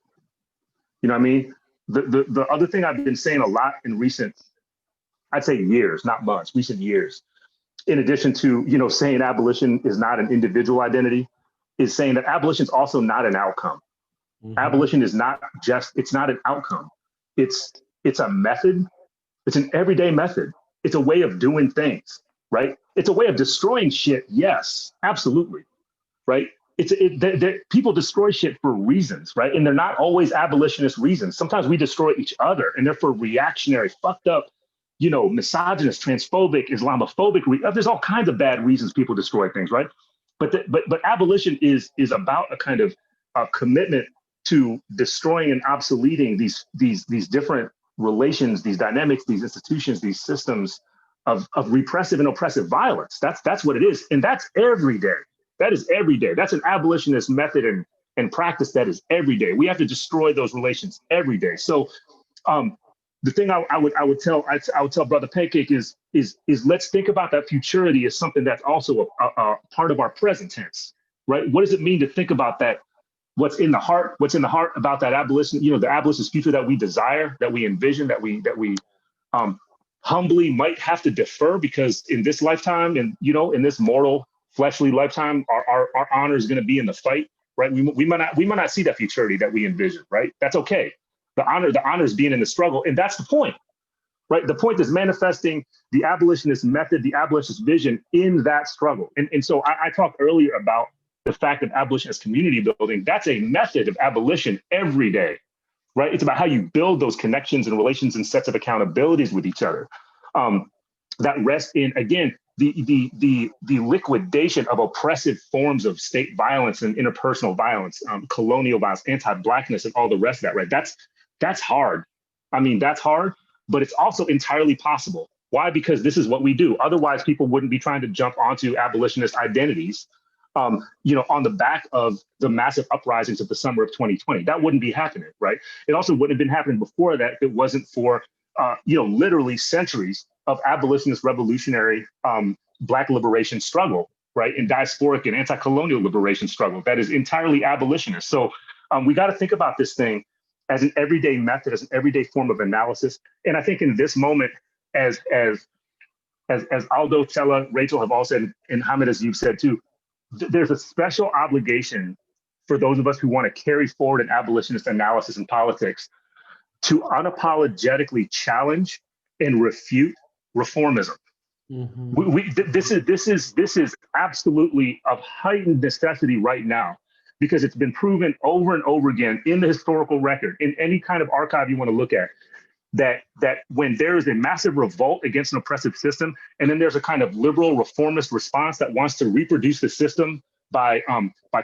You know what I mean? The other thing I've been saying a lot in recent, I'd say years, not months, recent years, in addition to, saying abolition is not an individual identity, is saying that abolition is also not an outcome. Abolition is not just, it's not an outcome. It's a method, It's an everyday method. It's a way of doing things, right? It's a way of destroying shit. Yes, absolutely, right? People destroy shit for reasons, right? And they're not always abolitionist reasons. Sometimes we destroy each other, and they're for reactionary, fucked up, misogynist, transphobic, Islamophobic. There's all kinds of bad reasons people destroy things, right? But abolition is about a kind of commitment to destroying and obsoleting these different relations, these dynamics, these institutions, these systems of repressive and oppressive violence. That's what it is, and that's every day. That is every day. That's an abolitionist method and practice that is every day. We have to destroy those relations every day. So, the thing I would tell Brother Pancake is let's think about that futurity as something that's also a part of our present tense, right? What does it mean to think about that? What's in the heart about that abolition? The abolitionist future that we desire, that we envision, that we humbly might have to defer, because in this lifetime and in this mortal fleshly lifetime, our honor is going to be in the fight, right? We might not see that futurity that we envision, right? That's okay. The honor is being in the struggle, and that's the point, right? The point is manifesting the abolitionist method, the abolitionist vision in that struggle. And so I talked earlier about the fact that abolition is community building. That's a method of abolition every day, right? It's about how you build those connections and relations and sets of accountabilities with each other that rest in, again, the liquidation of oppressive forms of state violence and interpersonal violence, colonial violence, anti-Blackness, and all the rest of that, right? That's hard. I mean, that's hard, but it's also entirely possible. Why? Because this is what we do. Otherwise, people wouldn't be trying to jump onto abolitionist identities, on the back of the massive uprisings of the summer of 2020. That wouldn't be happening, right? It also wouldn't have been happening before that if it wasn't for, literally centuries of abolitionist revolutionary Black liberation struggle, right? And diasporic and anti-colonial liberation struggle that is entirely abolitionist. So we got to think about this thing as an everyday method, as an everyday form of analysis. And I think in this moment, as Aldo, Chella, Rachel have all said, and Hamid, as you've said too, there's a special obligation for those of us who want to carry forward an abolitionist analysis in politics to unapologetically challenge and refute reformism. Mm-hmm. This is absolutely of heightened necessity right now, because it's been proven over and over again in the historical record, in any kind of archive you want to look at, that when there is a massive revolt against an oppressive system, and then there's a kind of liberal reformist response that wants to reproduce the system by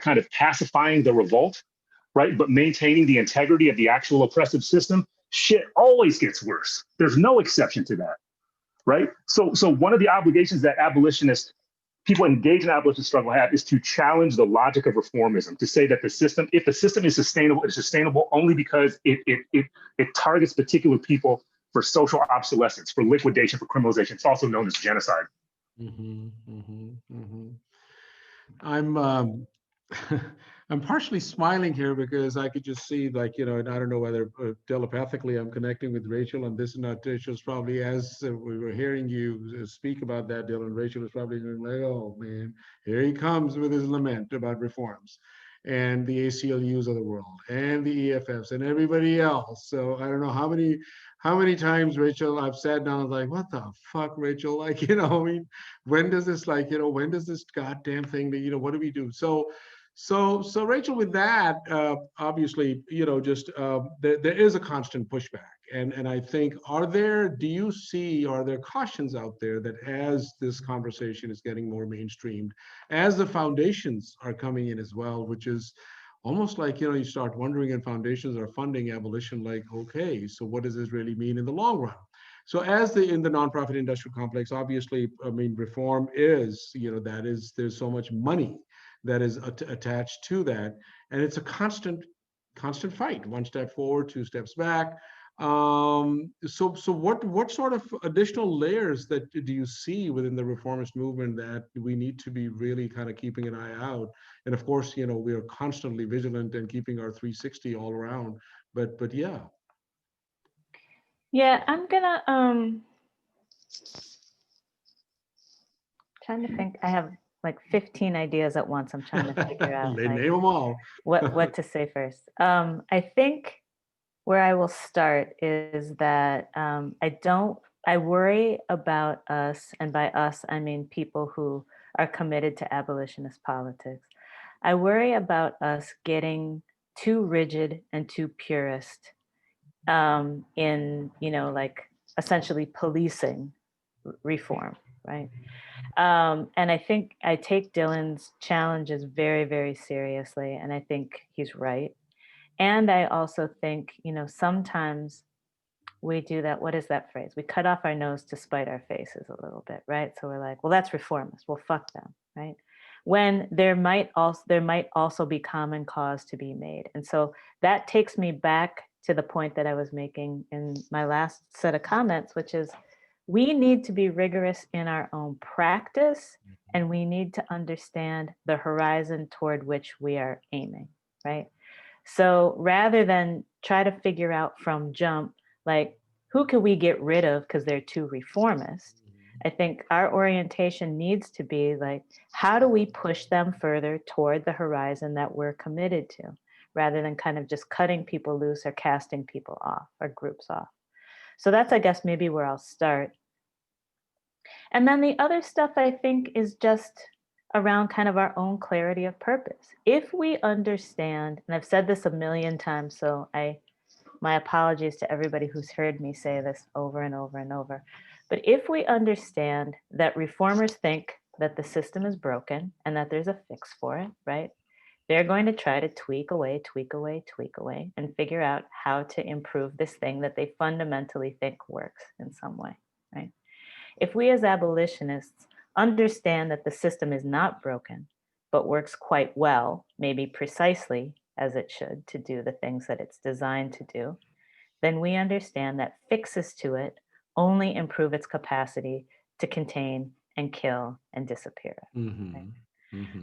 kind of pacifying the revolt, right? But maintaining the integrity of the actual oppressive system, shit always gets worse. There's no exception to that, right? So one of the obligations that people engaged in abolition struggle have is to challenge the logic of reformism, to say that if the system is sustainable, it's sustainable only because it targets particular people for social obsolescence, for liquidation, for criminalization. It's also known as genocide. Mm-hmm, mm-hmm, mm-hmm. I'm partially smiling here because I could just see, like, and I don't know whether telepathically I'm connecting with Rachel, and this is not Rachel's probably, as we were hearing you speak about that, Dylan, Rachel was probably going like, oh man, here he comes with his lament about reforms and the ACLUs of the world and the EFFs and everybody else. So I don't know how many times, Rachel, I've sat down and like, what the fuck, Rachel? Like, I mean, when does this, like, when does this goddamn thing, what do we do? So Rachel, with that, obviously, there is a constant pushback. And I think, are there cautions out there that as this conversation is getting more mainstreamed, as the foundations are coming in as well, which is almost like, you start wondering, and foundations are funding abolition, like, okay, so what does this really mean in the long run? So in the nonprofit industrial complex, obviously, I mean, reform is, there's so much money that is attached to that. And it's a constant fight, one step forward, two steps back. So what sort of additional layers that do you see within the reformist movement that we need to be really kind of keeping an eye out? And of course, we are constantly vigilant and keeping our 360 all around, but yeah. Yeah, I'm gonna trying to think. I have like 15 ideas at once. I'm trying to figure out Name them all. what to say first. I think where I will start is that I don't I worry about us, and by us, I mean people who are committed to abolitionist politics. I worry about us getting too rigid and too purist in, like essentially policing reform, right? And I think I take Dylan's challenges very, very seriously, and I think he's right. And I also think, sometimes we do that. What is that phrase? We cut off our nose to spite our faces a little bit, right? So we're like, well, that's reformist. Well, fuck them, right? When there might also be common cause to be made. And so that takes me back to the point that I was making in my last set of comments, which is we need to be rigorous in our own practice, and we need to understand the horizon toward which we are aiming, right? So rather than try to figure out from jump, like, who can we get rid of because they're too reformist? I think our orientation needs to be like, how do we push them further toward the horizon that we're committed to, rather than kind of just cutting people loose or casting people off or groups off. So that's, I guess, maybe where I'll start. And then the other stuff I think is just around kind of our own clarity of purpose. If we understand, and I've said this a million times, so my apologies to everybody who's heard me say this over and over and over. But if we understand that reformers think that the system is broken and that there's a fix for it, right? They're going to try to tweak away, and figure out how to improve this thing that they fundamentally think works in some way, right? If we as abolitionists understand that the system is not broken, but works quite well, maybe precisely as it should, to do the things that it's designed to do, then we understand that fixes to it only improve its capacity to contain and kill and disappear. Right?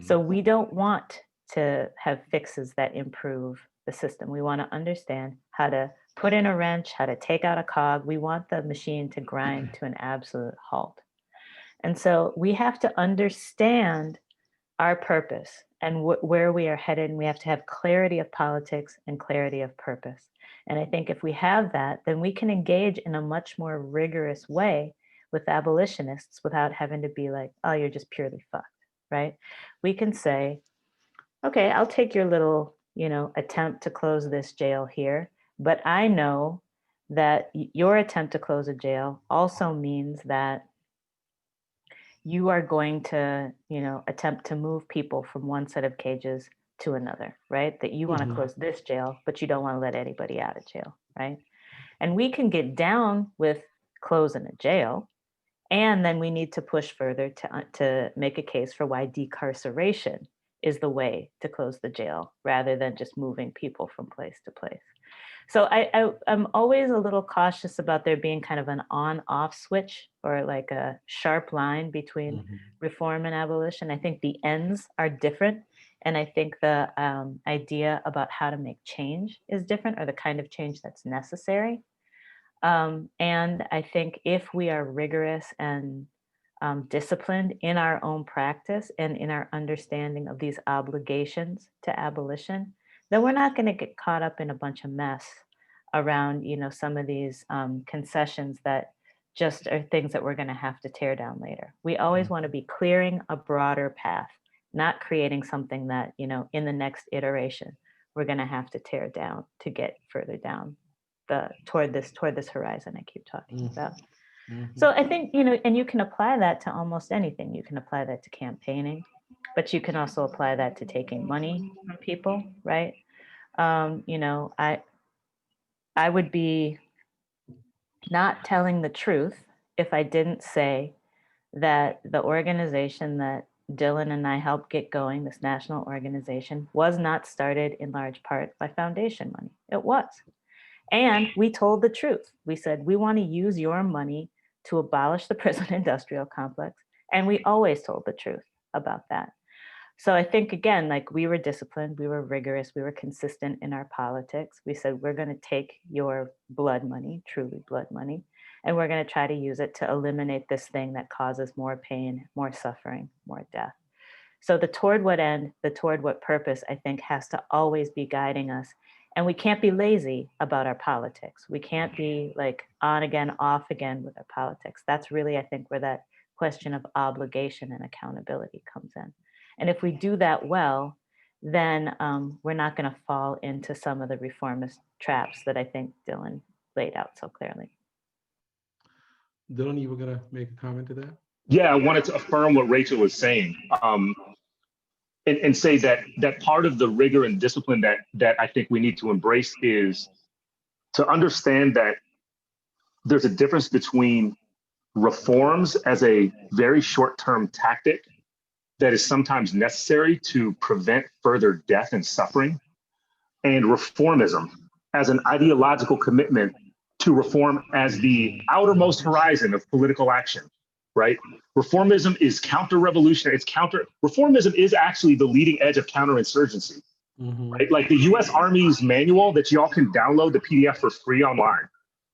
So we don't want to have fixes that improve the system. We want to understand how to put in a wrench, how to take out a cog. We want the machine to grind to an absolute halt. And so we have to understand our purpose and where we are headed, and we have to have clarity of politics and clarity of purpose. And I think if we have that, then we can engage in a much more rigorous way with abolitionists without having to be like, oh, you're just purely fucked, right? We can say, okay, I'll take your little, attempt to close this jail here, but I know that your attempt to close a jail also means that you are going to, attempt to move people from one set of cages to another, right? That you want to close this jail, but you don't want to let anybody out of jail, right? And we can get down with closing a jail, and then we need to push further to make a case for why decarceration is the way to close the jail, rather than just moving people from place to place. So I'm always a little cautious about there being kind of an on-off switch, or like a sharp line between reform and abolition. I think the ends are different. And I think the idea about how to make change is different, or the kind of change that's necessary. And I think if we are rigorous and disciplined in our own practice and in our understanding of these obligations to abolition, then we're not going to get caught up in a bunch of mess around, some of these concessions that just are things that we're going to have to tear down later. We always want to be clearing a broader path, not creating something that, in the next iteration, we're going to have to tear down to get further down toward this horizon I keep talking about. So I think, and you can apply that to almost anything. You can apply that to campaigning, but you can also apply that to taking money from people, right? I would be not telling the truth if I didn't say that the organization that Dylan and I helped get going, this national organization, was not started in large part by foundation money. It was. And we told the truth. We said, we want to use your money to abolish the prison industrial complex. And we always told the truth about that. So I think, again, like, we were disciplined, we were rigorous, we were consistent in our politics. We said, we're going to take your blood money, truly blood money, and we're going to try to use it to eliminate this thing that causes more pain, more suffering, more death. So the toward what end, the toward what purpose, I think, has to always be guiding us. And we can't be lazy about our politics. We can't be like on again, off again with our politics. That's really, I think, where that question of obligation and accountability comes in. And if we do that well, then we're not going to fall into some of the reformist traps that I think Dylan laid out so clearly. Dylan, you were going to make a comment to that? Yeah, I wanted to affirm what Rachel was saying, and say that part of the rigor and discipline that I think we need to embrace is to understand that there's a difference between reforms as a very short-term tactic that is sometimes necessary to prevent further death and suffering, and reformism as an ideological commitment to reform as the outermost horizon of political action, right? Reformism is counter-revolutionary. Reformism is actually the leading edge of counterinsurgency, right? Like the US Army's manual that y'all can download the PDF for free online.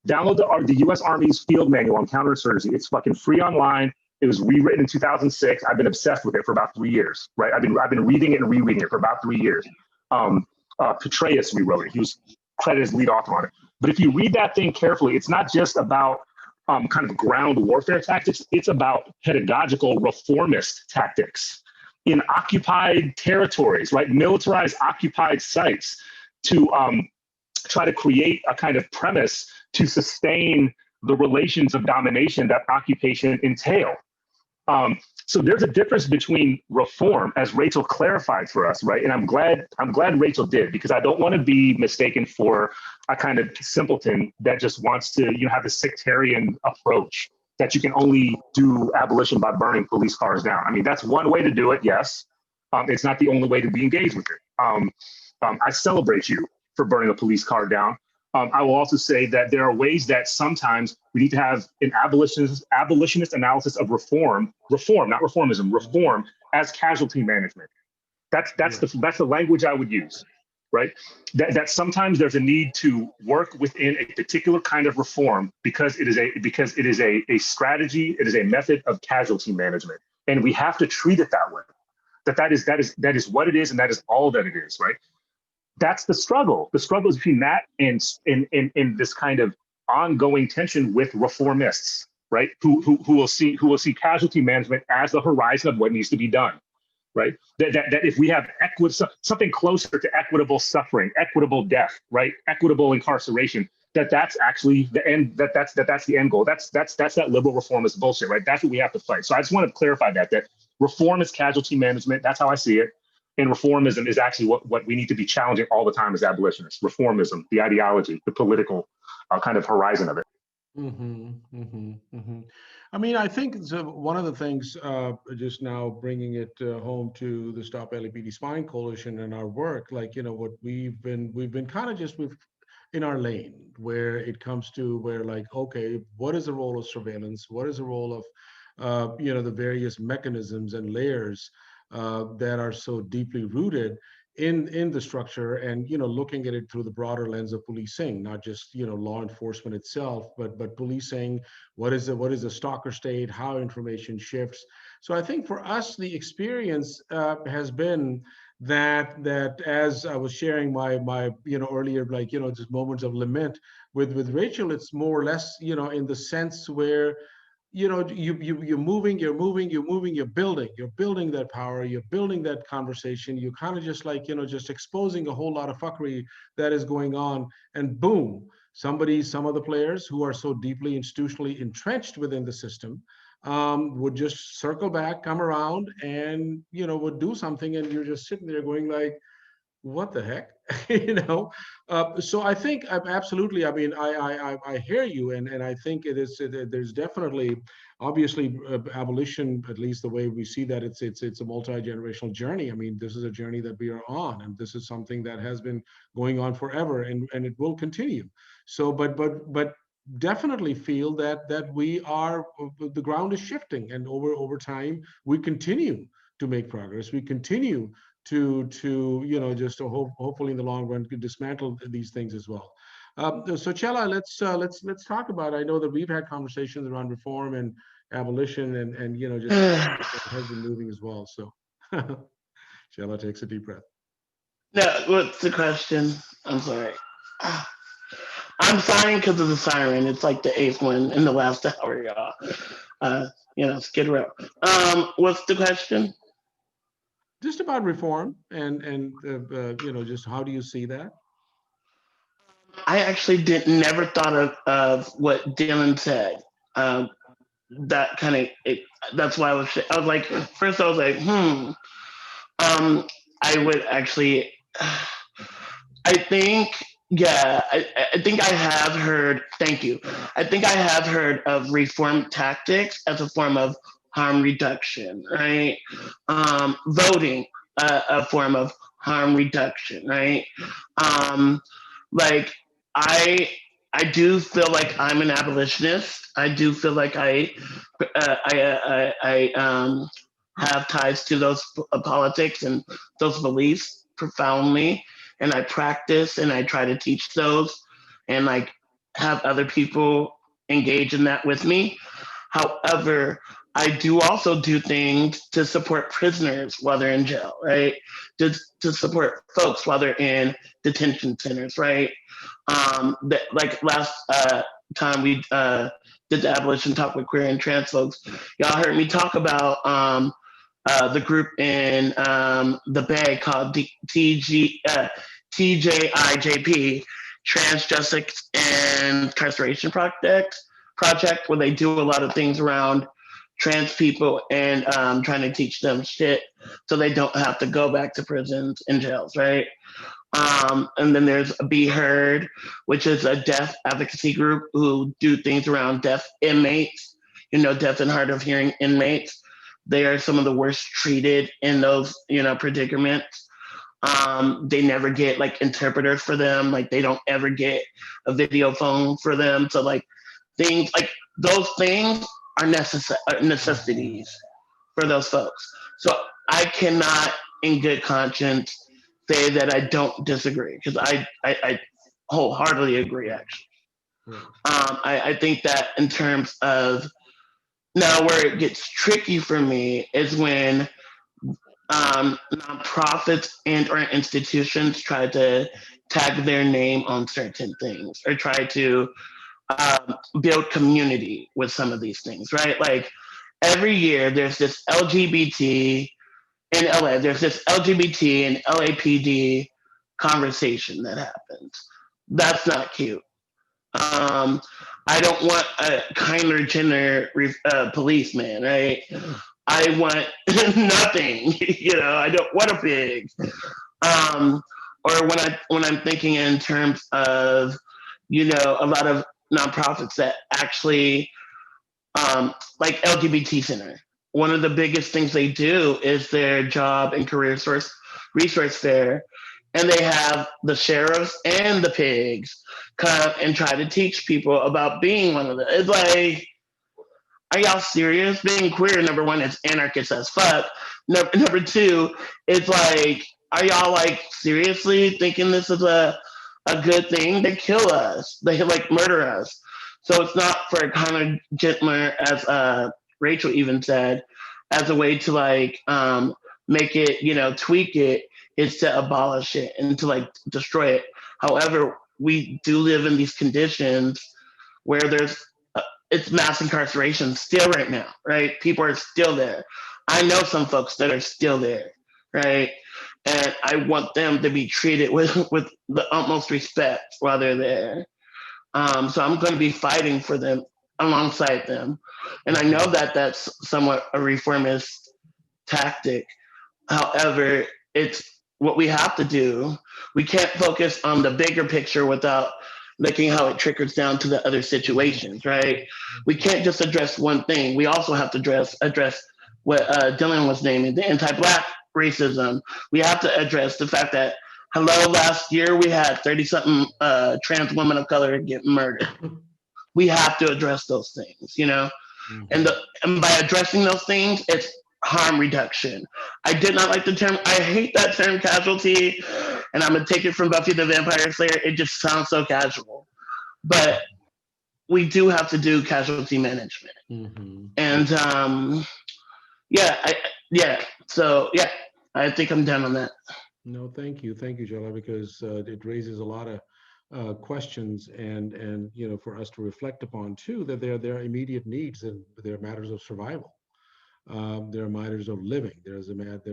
Download the US Army's field manual on counterinsurgency. It's fucking free online. It was rewritten in 2006. I've been obsessed with it for about 3 years, right? I've been reading it and rereading it for about 3 years. Petraeus rewrote it. He was credited as lead author on it. But if you read that thing carefully, it's not just about kind of ground warfare tactics. It's about pedagogical reformist tactics in occupied territories, right? Militarized occupied sites to try to create a kind of premise to sustain the relations of domination that occupation entail. So there's a difference between reform, as Rachel clarified for us, right? And I'm glad Rachel did, because I don't want to be mistaken for a kind of simpleton that just wants to, have a sectarian approach that you can only do abolition by burning police cars down. I mean, that's one way to do it, yes. It's not the only way to be engaged with it. I celebrate you for burning a police car down. I will also say that there are ways that sometimes we need to have an abolitionist analysis of reform, not reformism, reform as casualty management. That's the language I would use, right? That sometimes there's a need to work within a particular kind of reform because it is a strategy, it is a method of casualty management, and we have to treat it that way. That is what it is, and that is all that it is, right? That's the struggle. The struggle is between that and this kind of ongoing tension with reformists, right? Who will see casualty management as the horizon of what needs to be done, right? That if we have something closer to equitable suffering, equitable death, right? Equitable incarceration, that's actually the end. That's the end goal. That's that liberal reformist bullshit, right? That's what we have to fight. So I just want to clarify that reform is casualty management. That's how I see it. And reformism is actually what we need to be challenging all the time as abolitionists. Reformism, the ideology, the political kind of horizon of it. I mean, I think one of the things, just now bringing it home to the Stop LAPD Spying Coalition and our work, like, what we've been kind of just in our lane, where it comes to where, like, okay, what is the role of surveillance? What is the role of, the various mechanisms and layers that are so deeply rooted in the structure, and looking at it through the broader lens of policing, not just law enforcement itself, but policing. What is the stalker state? How information shifts. So I think for us, the experience has been that as I was sharing my earlier, like just moments of lament with Rachel, it's more or less in the sense where you're moving, you're building that power, you're building that conversation, you kind of just like, just exposing a whole lot of fuckery that is going on, and boom, some of the players who are so deeply institutionally entrenched within the system would just circle back, come around, and would do something, and you're just sitting there going like, what the heck? So I think absolutely, I mean, I hear you, and I think there's definitely, obviously, abolition, at least the way we see that, it's a multi-generational journey. I mean, this is a journey that we are on, and this is something that has been going on forever, and it will continue. So but definitely feel that we are, the ground is shifting, and over time we continue to make progress. We continue to just hopefully in the long run could dismantle these things as well. So Chella, let's talk about, I know that we've had conversations around reform and abolition, and just has been moving as well. So Chella takes a deep breath. No, what's the question? I'm sorry. I'm sighing because of the siren. It's like the eighth one in the last hour, y'all. Skid row. What's the question? Just about reform and just how do you see that? I actually never thought of what Dylan said. That kind of that's why I was like, first I was like, I would actually, I think, yeah, I think I have heard, thank you. I think I have heard of reform tactics as a form of harm reduction, right? Voting, a form of harm reduction, right? Like I do feel like I'm an abolitionist. I do feel like I have ties to those politics and those beliefs profoundly, and I practice and I try to teach those, and like have other people engage in that with me. However, I do also do things to support prisoners while they're in jail, right? To support folks while they're in detention centers, right? Like last time we did the abolition talk with queer and trans folks, y'all heard me talk about the group in the Bay called TJIJP, Trans Justice and Incarceration Project, where they do a lot of things around trans people and trying to teach them shit so they don't have to go back to prisons and jails, right? And then there's Be Heard, which is a deaf advocacy group who do things around deaf inmates, deaf and hard of hearing inmates. They are some of the worst treated in those, predicaments. They never get like interpreters for them. Like they don't ever get a video phone for them. So like things like those things are necessities for those folks. So I cannot in good conscience say that I don't disagree, because I wholeheartedly agree, actually. I think that in terms of now where it gets tricky for me is when nonprofits and or institutions try to tag their name on certain things or try to build community with some of these things, right? Like every year there's this LGBT in LA, there's this LGBT and LAPD conversation that happens. That's not cute. I don't want a kinder, gender policeman, right? I want nothing. I don't want a pig. Or when I'm thinking in terms of, a lot of nonprofits that actually, like LGBT Center. One of the biggest things they do is their job and career resource fair, and they have the sheriffs and the pigs come and try to teach people about being one of them. It's like, are y'all serious? Being queer, number one, is anarchist as fuck. Number two, it's like, are y'all like seriously thinking this is a good thing? They kill us. They like murder us. So it's not for a kind of gentler, as Rachel even said, as a way to like make it, tweak it, is to abolish it and to like destroy it. However, we do live in these conditions where it's mass incarceration still right now, right? People are still there. I know some folks that are still there, right? And I want them to be treated with the utmost respect while they're there. So I'm going to be fighting for them alongside them. And I know that that's somewhat a reformist tactic. However, it's what we have to do. We can't focus on the bigger picture without looking how it trickles down to the other situations, right? We can't just address one thing. We also have to address what Dylan was naming, the anti-Black racism. We have to address the fact that, last year we had 30-something trans women of color get murdered. We have to address those things, Mm-hmm. And by addressing those things, it's harm reduction. I did not like the term. I hate that term, casualty, and I'm gonna take it from Buffy the Vampire Slayer. It just sounds so casual, but we do have to do casualty management. Mm-hmm. And So I think I'm done on that. No, thank you, Chella, because it raises a lot of questions and for us to reflect upon too, that there are immediate needs and there are matters of survival. There are matters of living. There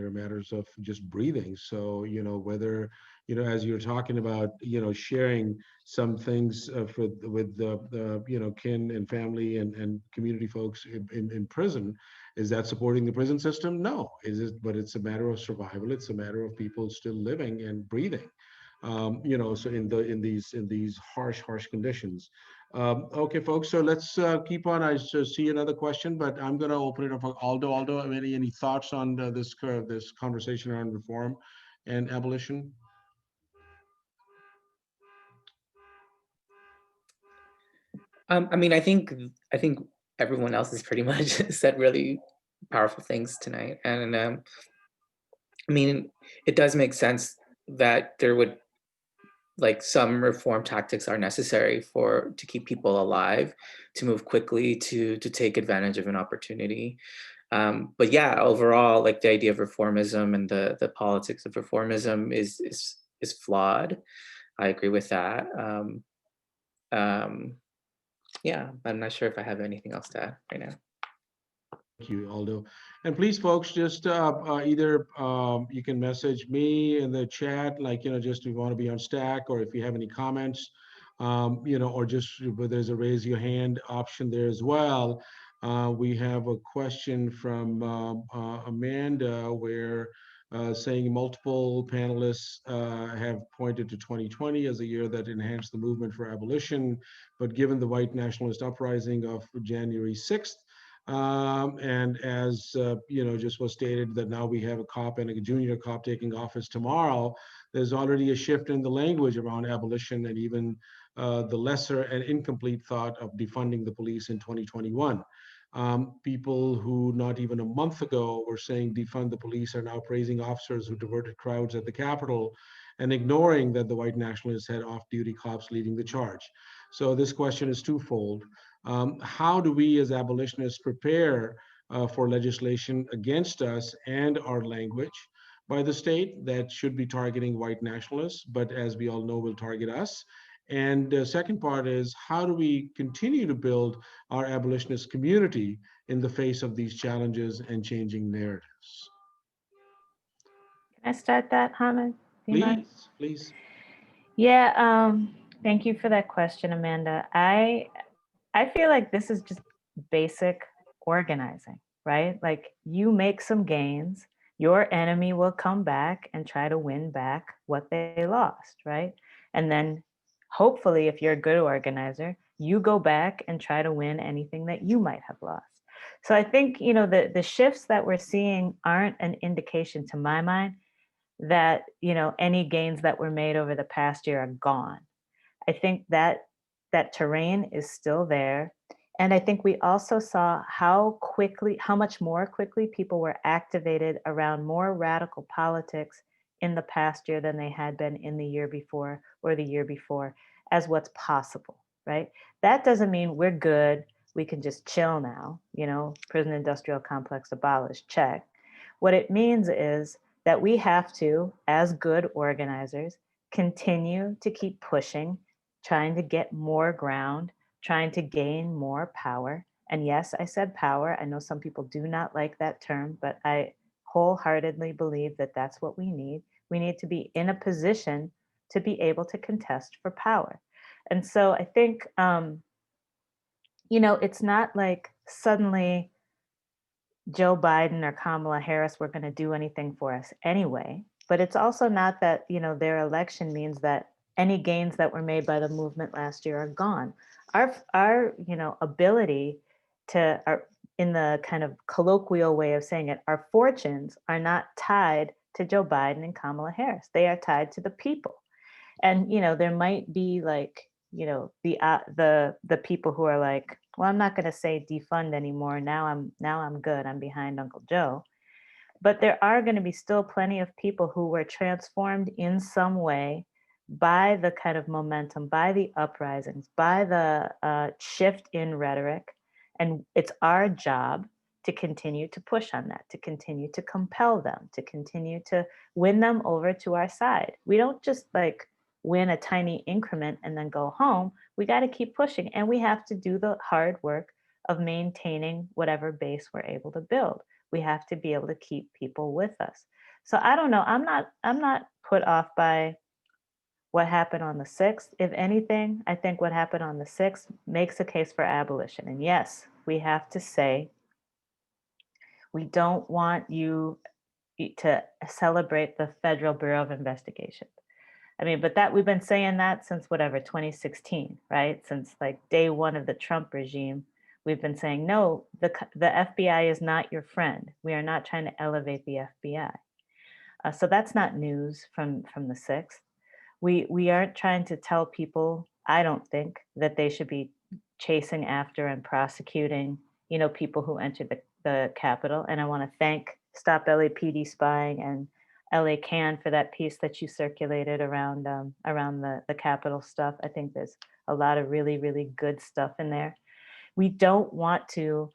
are matters of just breathing. So whether as you're talking about sharing some things with the kin and family and community folks in prison, is that supporting the prison system? No. Is it? But it's a matter of survival. It's a matter of people still living and breathing. So in these harsh conditions. Okay, folks, so let's keep on. I see another question, but I'm going to open it up for Aldo. Aldo, any thoughts on this conversation around reform and abolition? I mean, I think everyone else has pretty much said really powerful things tonight, and I mean, it does make sense that there would some reform tactics are necessary to keep people alive, to move quickly, to take advantage of an opportunity. But yeah, overall, the idea of reformism and the politics of reformism is flawed. I agree with that. Yeah, I'm not sure if I have anything else to add right now. Thank you, Aldo. And please, folks, just either you can message me in the chat, just if you want to be on Stack, or if you have any comments, or just there's a raise your hand option there as well. We have a question from Amanda, where saying multiple panelists have pointed to 2020 as a year that enhanced the movement for abolition, but given the white nationalist uprising of January 6th, and as just was stated, that now we have a cop and a junior cop taking office tomorrow, there's already a shift in the language around abolition and even the lesser and incomplete thought of defunding the police in 2021. People who not even a month ago were saying defund the police are now praising officers who diverted crowds at the Capitol and ignoring that the white nationalists had off-duty cops leading the charge. So this question is twofold. How do we as abolitionists prepare for legislation against us and our language by the state that should be targeting white nationalists, but as we all know, will target us? And the second part is, how do we continue to build our abolitionist community in the face of these challenges and changing narratives? Can I start that, Hamid? Do you mind? Please. Yeah, thank you for that question, Amanda. I feel like this is just basic organizing, right? Like, you make some gains, your enemy will come back and try to win back what they lost, right? And then hopefully, if you're a good organizer, you go back and try to win anything that you might have lost. So I think, the shifts that we're seeing aren't an indication, to my mind, that, any gains that were made over the past year are gone. I think that terrain is still there. And I think we also saw how much more quickly people were activated around more radical politics in the past year than they had been in the year before or the year before, as what's possible, right? That doesn't mean we're good, we can just chill now, prison industrial complex abolished, check. What it means is that we have to, as good organizers, continue to keep pushing, trying to get more ground, trying to gain more power. And yes, I said power. I know some people do not like that term, but I wholeheartedly believe that that's what we need. We need to be in a position to be able to contest for power. And so I think, it's not like suddenly Joe Biden or Kamala Harris were going to do anything for us anyway. But it's also not that, their election means that any gains that were made by the movement last year are gone. Our ability to, in the kind of colloquial way of saying it, our fortunes are not tied to Joe Biden and Kamala Harris. They are tied to the people. And, there might be the people who are like, well, I'm not going to say defund anymore. Now I'm good. I'm behind Uncle Joe. But there are going to be still plenty of people who were transformed in some way by the kind of momentum, by the uprisings, by the shift in rhetoric. And it's our job to continue to push on that, to continue to compel them, to continue to win them over to our side. We don't just like win a tiny increment and then go home. We got to keep pushing, and we have to do the hard work of maintaining whatever base we're able to build. We have to be able to keep people with us. So I don't know, I'm not put off by what happened on the 6th. If anything, I think what happened on the 6th makes a case for abolition. And yes, we have to say, we don't want you to celebrate the Federal Bureau of Investigation. I mean, but that we've been saying that since whatever, 2016, right? Since like day one of the Trump regime, we've been saying, no, the FBI is not your friend. We are not trying to elevate the FBI. So that's not news from the 6th. We aren't trying to tell people, I don't think, that they should be chasing after and prosecuting, you know, people who entered the Capitol. And I want to thank Stop LAPD Spying and LA Can for that piece that you circulated around the Capitol stuff. I think there's a lot of really, really good stuff in there. We don't want to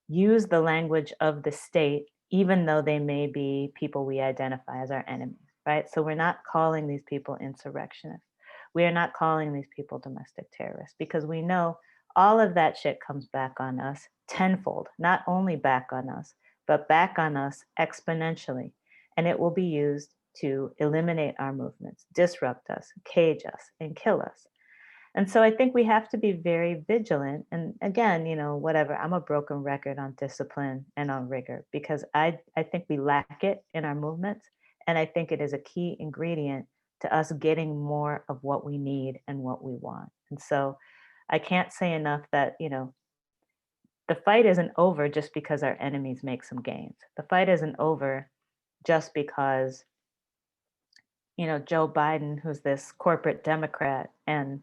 use the language of the state, even though they may be people we identify as our enemies, right? So we're not calling these people insurrectionists. We are not calling these people domestic terrorists, because we know all of that shit comes back on us tenfold, not only back on us, but back on us exponentially. And it will be used to eliminate our movements, disrupt us, cage us, and kill us. And so I think we have to be very vigilant. And again, you know, whatever, I'm a broken record on discipline and on rigor, because I think we lack it in our movements. And I think it is a key ingredient to us getting more of what we need and what we want. And so I can't say enough that, you know, the fight isn't over just because our enemies make some gains. The fight isn't over just because, you know, Joe Biden, who's this corporate Democrat and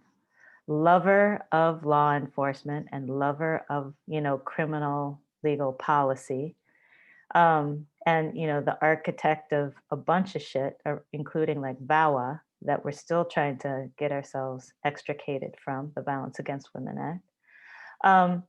lover of law enforcement and lover of, you know, criminal legal policy, and, you know, the architect of a bunch of shit, including like VAWA, that we're still trying to get ourselves extricated from, the Violence Against Women Act.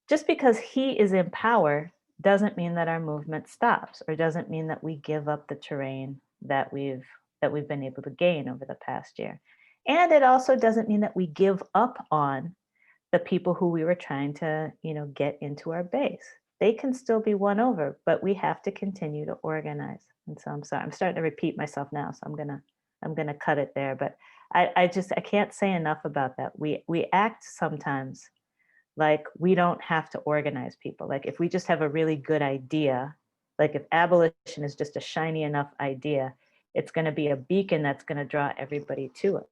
Just because he is in power doesn't mean that our movement stops, or doesn't mean that we give up the terrain that we've been able to gain over the past year. And it also doesn't mean that we give up on the people who we were trying to, you know, get into our base. They can still be won over, but we have to continue to organize. And so I'm sorry, I'm starting to repeat myself now, so I'm gonna cut it there. But I can't say enough about that. We act sometimes like we don't have to organize people. Like if we just have a really good idea, like if abolition is just a shiny enough idea, it's going to be a beacon that's going to draw everybody to us.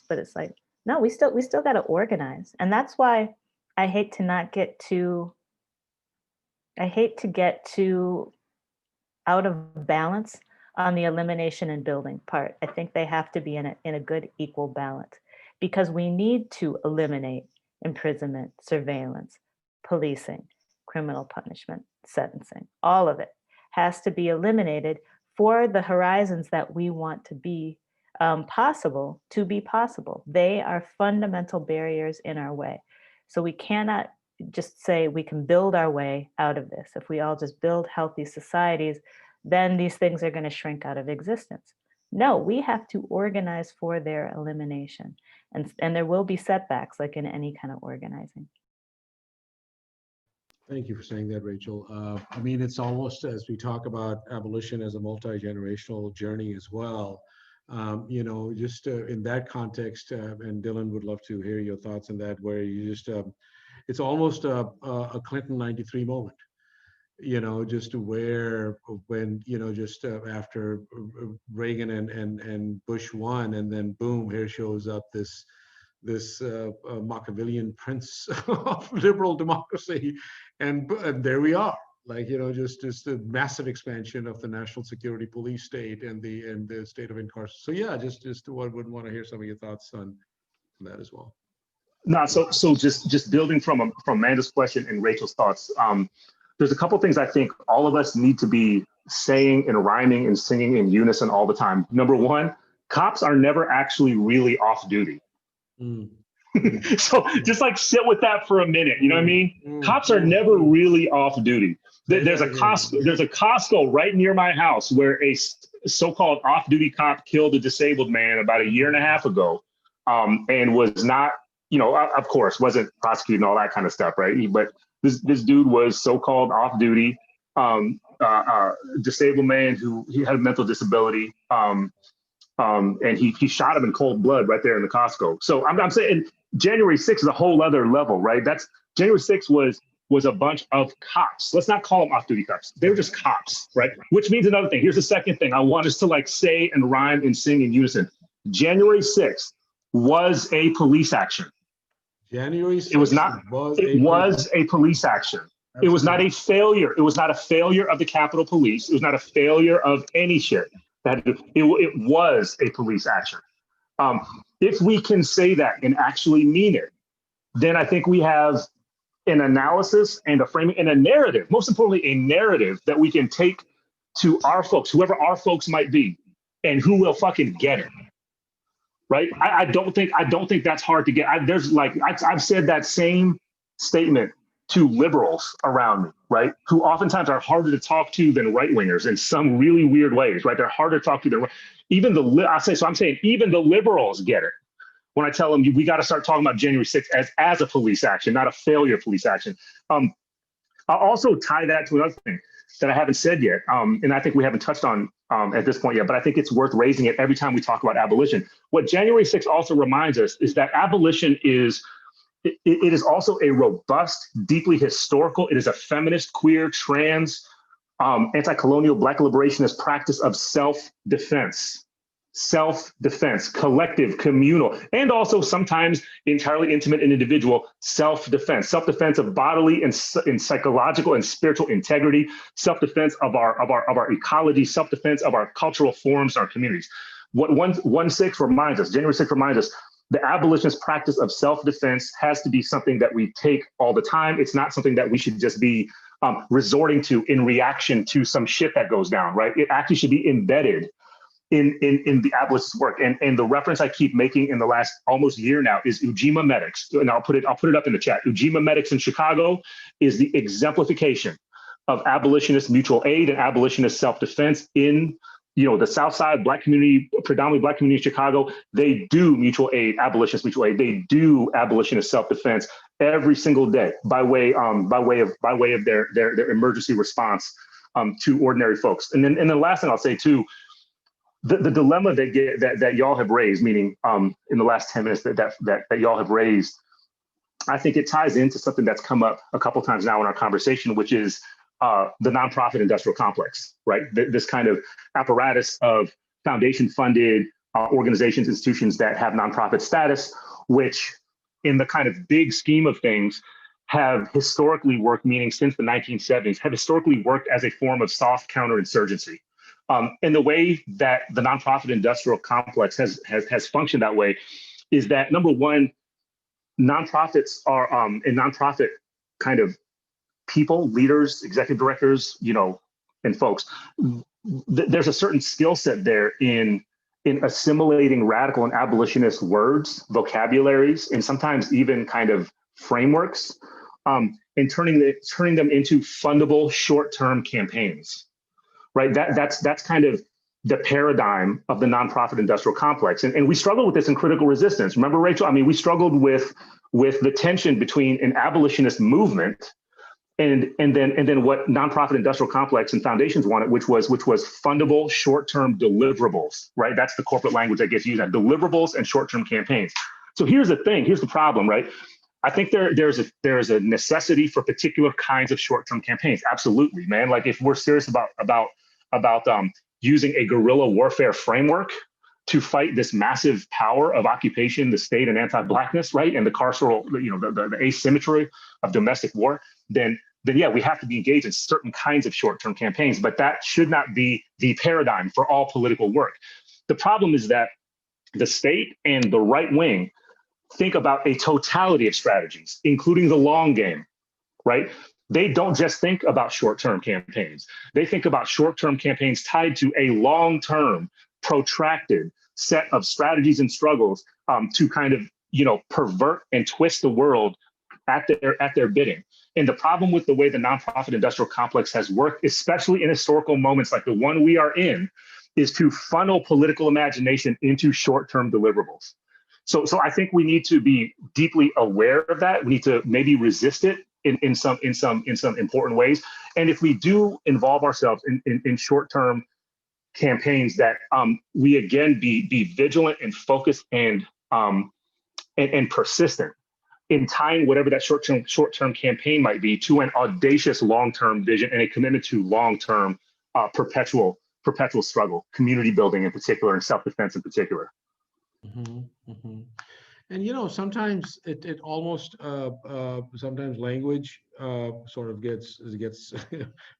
But it's like, no, we still got to organize. And that's why I hate to get too out of balance on the elimination and building part. I think they have to be in a good equal balance, because we need to eliminate imprisonment, surveillance, policing, criminal punishment, sentencing. All of it has to be eliminated for the horizons that we want to be possible. They are fundamental barriers in our way. So we cannot just say we can build our way out of this. If we all just build healthy societies, then these things are going to shrink out of existence. No, we have to organize for their elimination. And there will be setbacks, like in any kind of organizing. Thank you for saying that, Rachel. I mean, it's almost, as we talk about abolition as a multi-generational journey as well, you know, just in that context, and Dylan would love to hear your thoughts on that, where you just, it's almost a Clinton 93 moment. You know, just where when, you know, just after Reagan and Bush won, and then boom, here shows up this Machiavellian prince of liberal democracy, and there we are. Like, you know, just the massive expansion of the national security police state and the state of incarceration. So yeah, just would want to hear some of your thoughts on that as well. No, so just building from Amanda's question and Rachel's thoughts. There's a couple things I think all of us need to be saying and rhyming and singing in unison all the time. Number one, cops are never actually really off duty. So just like sit with that for a minute, you know what I mean? Cops are never really off duty. There's a Costco right near my house where a so-called off-duty cop killed a disabled man about a year and a half ago, and was not, of course, wasn't prosecuted and all that kind of stuff, right? But this dude was so-called off-duty, disabled man who he had a mental disability, and he shot him in cold blood right there in the Costco. So I'm saying January 6th is a whole other level, right? January 6th was a bunch of cops. Let's not call them off-duty cops. They were just cops, right? Which means another thing. Here's the second thing I want us to say and rhyme and sing in unison. January 6th was a police action. January 6th it was a police action. It was not a failure. It was not a failure of the Capitol Police. It was not a failure of any shit. It was a police action. If we can say that and actually mean it, then I think we have an analysis and a framing and a narrative, most importantly, a narrative that we can take to our folks, whoever our folks might be, and who will fucking get it. Right? I don't think that's hard to get. I've said that same statement to liberals around me, right? Who oftentimes are harder to talk to than right-wingers in some really weird ways, right? They're harder to talk to than I'm saying even the liberals get it when I tell them we got to start talking about January 6th as a police action, not a failure of police action. I'll also tie that to another thing that I haven't said yet, and I think we haven't touched on at this point yet, but I think it's worth raising it every time we talk about abolition. What January 6th also reminds us is that abolition is also a robust, deeply historical, it is a feminist, queer, trans, anti-colonial, Black liberationist practice of self-defense, collective, communal, and also sometimes entirely intimate and individual self-defense of bodily and psychological and spiritual integrity, self-defense of our ecology, self-defense of our cultural forms, our communities. What January 6th reminds us, the abolitionist practice of self-defense has to be something that we take all the time. It's not something that we should just be resorting to in reaction to some shit that goes down, right? It actually should be embedded in the abolitionist work. And the reference I keep making in the last almost year now is Ujima Medics. And I'll put it up in the chat. Ujima Medics in Chicago is the exemplification of abolitionist mutual aid and abolitionist self-defense in the South Side Black community, predominantly Black community in Chicago. They do mutual aid, abolitionist mutual aid. They do abolitionist self-defense every single day by way of their emergency response to ordinary folks. And then the last thing I'll say too, the dilemma that y'all have raised, meaning in the last 10 minutes that y'all have raised, I think it ties into something that's come up a couple times now in our conversation, which is the nonprofit industrial complex, right? This kind of apparatus of foundation-funded organizations, institutions that have nonprofit status, which in the kind of big scheme of things have historically worked, meaning since the 1970s, have historically worked as a form of soft counterinsurgency. And the way that the nonprofit industrial complex has functioned that way is that, number one, nonprofits are and nonprofit kind of people, leaders, executive directors, and folks, there's a certain skill set there in assimilating radical and abolitionist words, vocabularies, and sometimes even kind of frameworks, and turning them into fundable short-term campaigns, right? That's kind of the paradigm of the nonprofit industrial complex. And we struggled with this in critical resistance. Remember, Rachel? I mean, we struggled with the tension between an abolitionist movement and then what nonprofit industrial complex and foundations wanted, which was fundable short-term deliverables, right? That's the corporate language that gets used at deliverables and short-term campaigns. So here's the thing, here's the problem, right? I think there's a necessity for particular kinds of short-term campaigns. Absolutely, man. Like if we're serious about using a guerrilla warfare framework to fight this massive power of occupation, the state, and anti-Blackness, right? And the carceral, the asymmetry of domestic war, then yeah, we have to be engaged in certain kinds of short-term campaigns, but that should not be the paradigm for all political work. The problem is that the state and the right wing think about a totality of strategies, including the long game, right? They don't just think about short-term campaigns. They think about short-term campaigns tied to a long-term, protracted set of strategies and struggles to kind of, pervert and twist the world at their bidding. And the problem with the way the nonprofit industrial complex has worked, especially in historical moments like the one we are in, is to funnel political imagination into short-term deliverables. So I think we need to be deeply aware of that. We need to maybe resist it in some important ways. And if we do involve ourselves in short-term campaigns, that we again be vigilant and focused and persistent in tying whatever that short-term campaign might be to an audacious long-term vision and a commitment to long-term perpetual struggle, community building in particular, and self-defense in particular. And sometimes it almost sometimes language sort of gets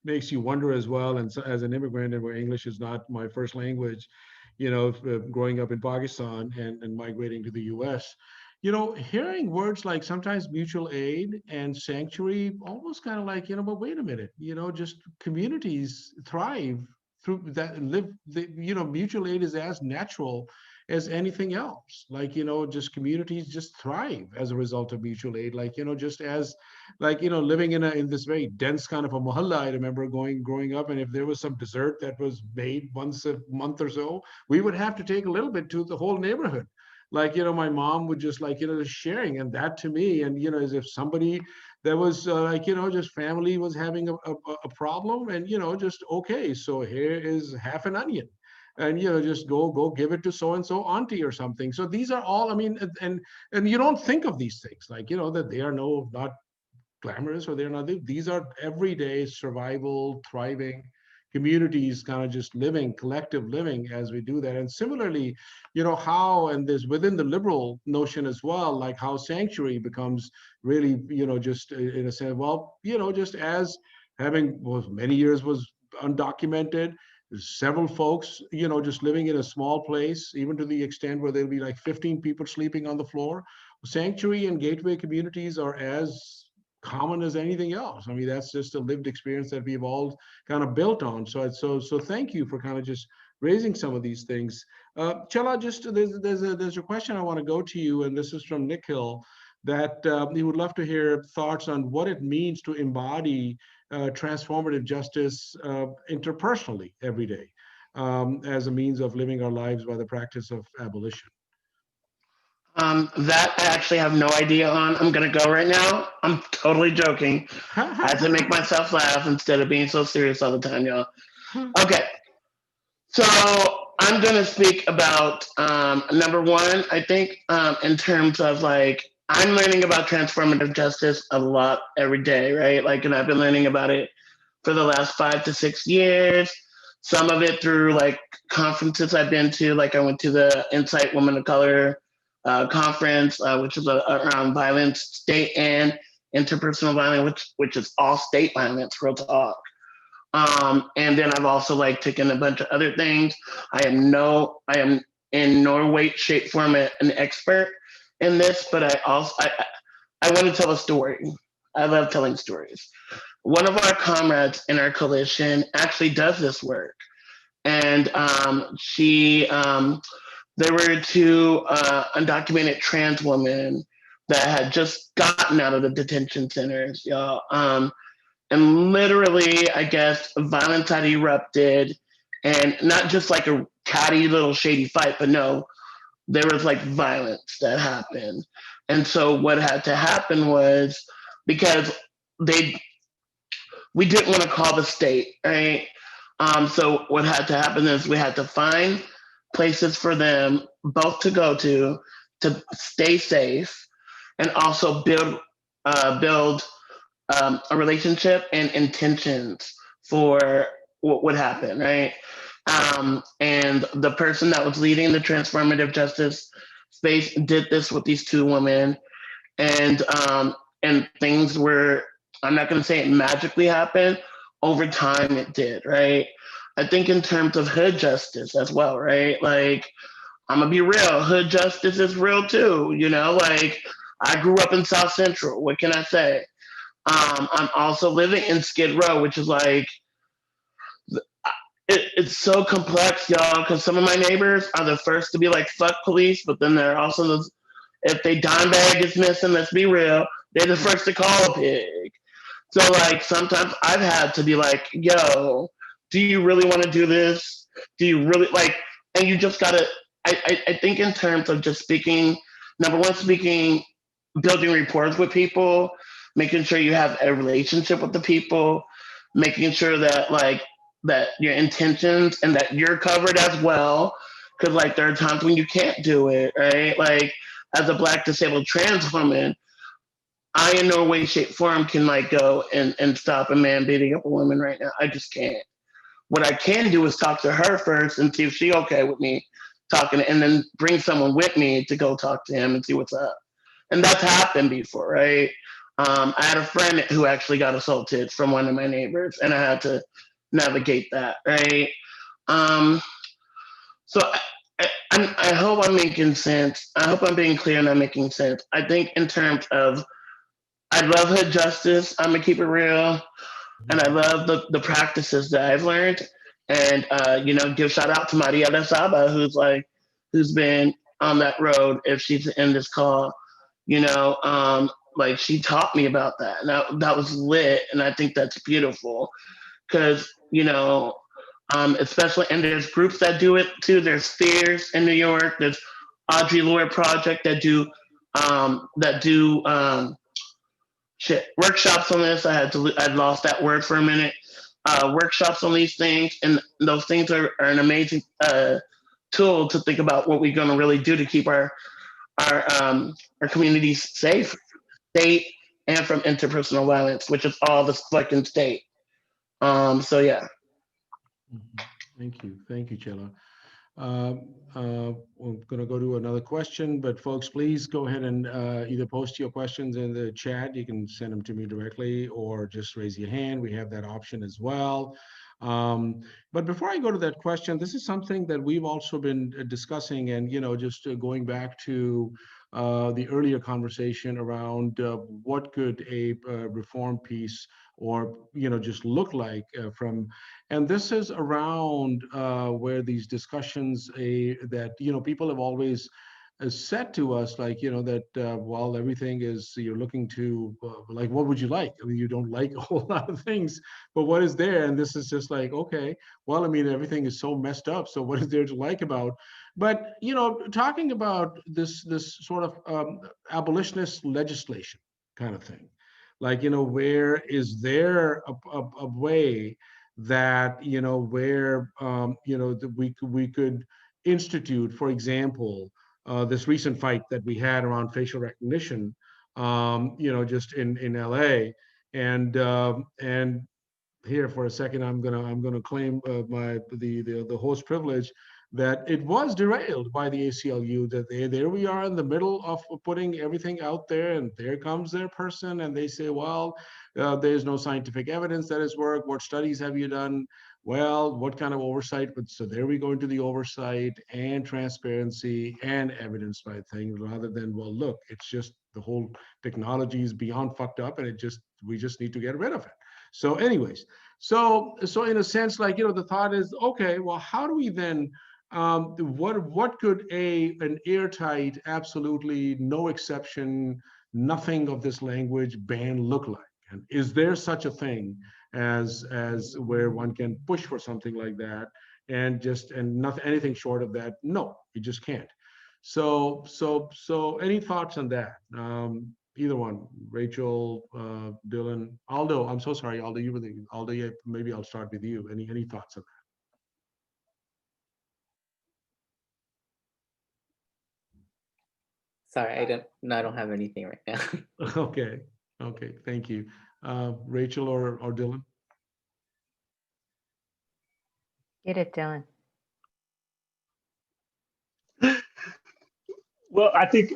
makes you wonder as well. And so, as an immigrant, and where English is not my first language, growing up in Pakistan and migrating to the U.S., hearing words like sometimes mutual aid and sanctuary, almost kind of like, but wait a minute, just communities thrive through that, mutual aid is as natural as anything else. Like, just communities just thrive as a result of mutual aid. Like, just as like, living in this very dense kind of a mohalla, I remember growing up, and if there was some dessert that was made once a month or so, we would have to take a little bit to the whole neighborhood. Like, my mom would just like, just sharing. And that to me, and, as if somebody that was just family was having a problem, and, just, okay, so here is half an onion. And, just go give it to so-and-so auntie or something. So these are all, I mean, and you don't think of these things like, that they are not glamorous, or they're not, these are everyday survival, thriving communities, kind of just living, collective living as we do that. And similarly, how, and there's within the liberal notion as well, like how sanctuary becomes really, just in a sense, well, just as having many years was undocumented, several folks, just living in a small place, even to the extent where there'll be like 15 people sleeping on the floor. Sanctuary and gateway communities are as common as anything else. I mean, that's just a lived experience that we've all kind of built on. So thank you for kind of just raising some of these things. Chella, just there's a question I want to go to you, and this is from Nikhil, that he would love to hear thoughts on what it means to embody transformative justice interpersonally every day as a means of living our lives by the practice of abolition. That I actually have no idea on. I'm gonna go right now. I'm totally joking. I had to make myself laugh instead of being so serious all the time, y'all. Okay, so I'm gonna speak about number one. I think in terms of like, I'm learning about transformative justice a lot every day, right? Like, and I've been learning about it for the last 5 to 6 years. Some of it through like conferences I've been to. Like I went to the Insight Women of Color conference, which is around violence, state and interpersonal violence, which is all state violence, real talk. And then I've also like taken a bunch of other things. I am in no way, shape, form an expert in this, but I want to tell a story. I love telling stories. One of our comrades in our coalition actually does this work, and there were 2 undocumented trans women that had just gotten out of the detention centers, y'all. And literally, I guess, violence had erupted, and not just like a catty little shady fight, but no, there was like violence that happened. And so what had to happen was, because we didn't want to call the state, right? So what had to happen is we had to find places for them both to go to stay safe, and also build a relationship and intentions for what would happen, right? And the person that was leading the transformative justice space did this with these 2 women, and things were, I'm not going to say it magically happened. Over time, it did, right? I think in terms of hood justice as well, right? Like, I'm gonna be real, hood justice is real too, like, I grew up in South Central, what can I say? I'm also living in Skid Row, which is like, it's so complex, y'all, because some of my neighbors are the first to be like, fuck police, but then they're also those, if they dime bag is missing, let's be real, they're the first to call a pig. So like sometimes I've had to be like, yo, do you really want to do this? Do you really like, and you just gotta, I think in terms of just speaking, number one, speaking, building rapport with people, making sure you have a relationship with the people, making sure that like, that your intentions and that you're covered as well. Cause like there are times when you can't do it, right? Like as a Black disabled trans woman, I in no way, shape, form can like go and stop a man beating up a woman right now. I just can't. What I can do is talk to her first and see if she okay with me talking, and then bring someone with me to go talk to him and see what's up. And that's happened before, right? I had a friend who actually got assaulted from one of my neighbors, and I had to navigate that, right? So I hope I'm making sense. I hope I'm being clear and I'm making sense. I think in terms of, I love hood justice. I'm gonna keep it real, and I love the practices that I've learned. And you know, give shout out to Maria de Saba, who's been on that road. If she's in this call, you know, like she taught me about that, and that was lit. And I think that's beautiful because you know, especially, and there's groups that do it too. There's Spheres in New York. There's Audre Lorde Project that do workshops on this. I'd lost that word for a minute. Workshops on these things, and those things are an amazing tool to think about what we're going to really do to keep our communities safe, state, and from interpersonal violence, which is all the fucking state. So yeah. Thank you, Chella. We're going to go to another question, but folks, please go ahead and either post your questions in the chat. You can send them to me directly or just raise your hand. We have that option as well. But before I go to that question, this is something that we've also been discussing, and you know, just going back to the earlier conversation around what could a reform piece or you know just look like from, and this is around where these discussions that you know people have always said to us, like you know that while everything is you're looking to like what would you like? I mean, you don't like a whole lot of things, but what is there? And this is just like, okay, well, I mean, everything is so messed up, so what is there to like about? But you know, talking about this sort of abolitionist legislation kind of thing, like you know, where is there a way that you know where you know that we could institute, for example, this recent fight that we had around facial recognition, you know, just in LA, and here for a second, I'm gonna claim the host privilege that it was derailed by the ACLU. That there we are in the middle of putting everything out there, and there comes their person, and they say, well, there's no scientific evidence that it's worked. What studies have you done? Well, what kind of oversight? But so there we go into the oversight and transparency and evidence-based thing, rather than, well, look, it's just the whole technology is beyond fucked up, and we just need to get rid of it. So anyways, so in a sense, like, you know, the thought is, okay, well, how do we then, what could an airtight, absolutely no exception, nothing of this language ban look like? And is there such a thing as where one can push for something like that, and nothing, anything short of that? No, you just can't. So any thoughts on that? Either one, Rachel, Dylan, Aldo. I'm so sorry, Aldo. Aldo. Yeah, maybe I'll start with you. Any thoughts on that? Sorry, I don't have anything right now. Okay, thank you. Rachel or Dylan? Get it, Dylan. Well, I think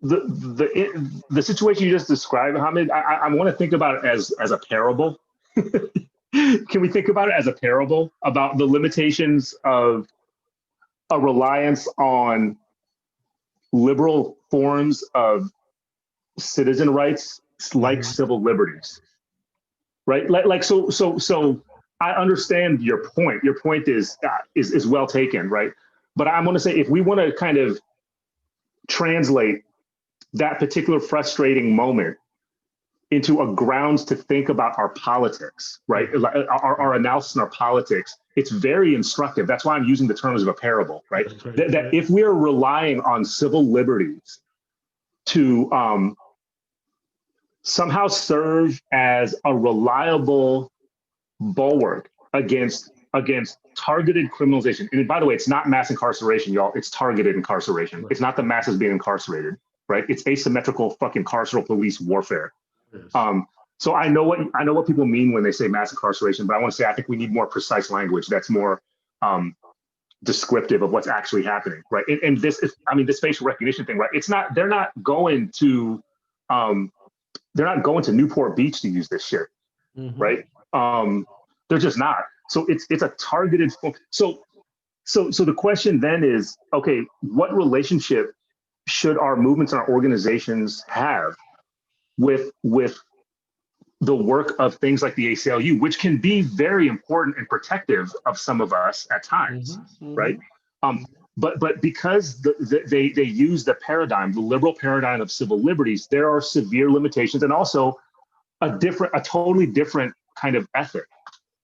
the situation you just described, Hamid, I want to think about it as a parable. Can we think about it as a parable about the limitations of a reliance on liberal forms of citizen rights, like civil liberties, right? Like so. I understand your point. Your point is well taken, right? But I'm going to say, if we want to kind of translate that particular frustrating moment into a grounds to think about our politics, right? Our analysis and our politics, it's very instructive. That's why I'm using the terms of a parable, right? That if we are relying on civil liberties to somehow serve as a reliable bulwark against targeted criminalization. And by the way, it's not mass incarceration, y'all. It's targeted incarceration. It's not the masses being incarcerated, right? It's asymmetrical fucking carceral police warfare. Yes. So I know what people mean when they say mass incarceration, but I want to say I think we need more precise language that's more descriptive of what's actually happening, right? And this is, I mean, this facial recognition thing, right? It's not, they're not going to Newport Beach to use this shit, right? They're just not. So it's a targeted. So the question then is, okay, what relationship should our movements and our organizations have with the work of things like the ACLU, which can be very important and protective of some of us at times, right? But because they use the paradigm, the liberal paradigm of civil liberties, there are severe limitations and also a totally different kind of ethic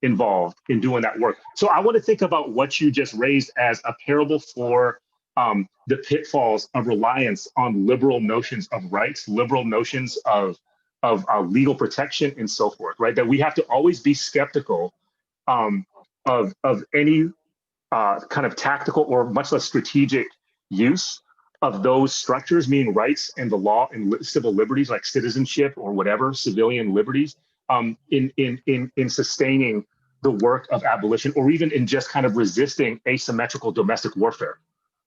involved in doing that work. So I want to think about what you just raised as a parable for the pitfalls of reliance on liberal notions of rights, liberal notions of legal protection and so forth, right? That we have to always be skeptical of any kind of tactical or much less strategic use of those structures, meaning rights and the law and civil liberties like citizenship or whatever, civilian liberties, in sustaining the work of abolition, or even in just kind of resisting asymmetrical domestic warfare.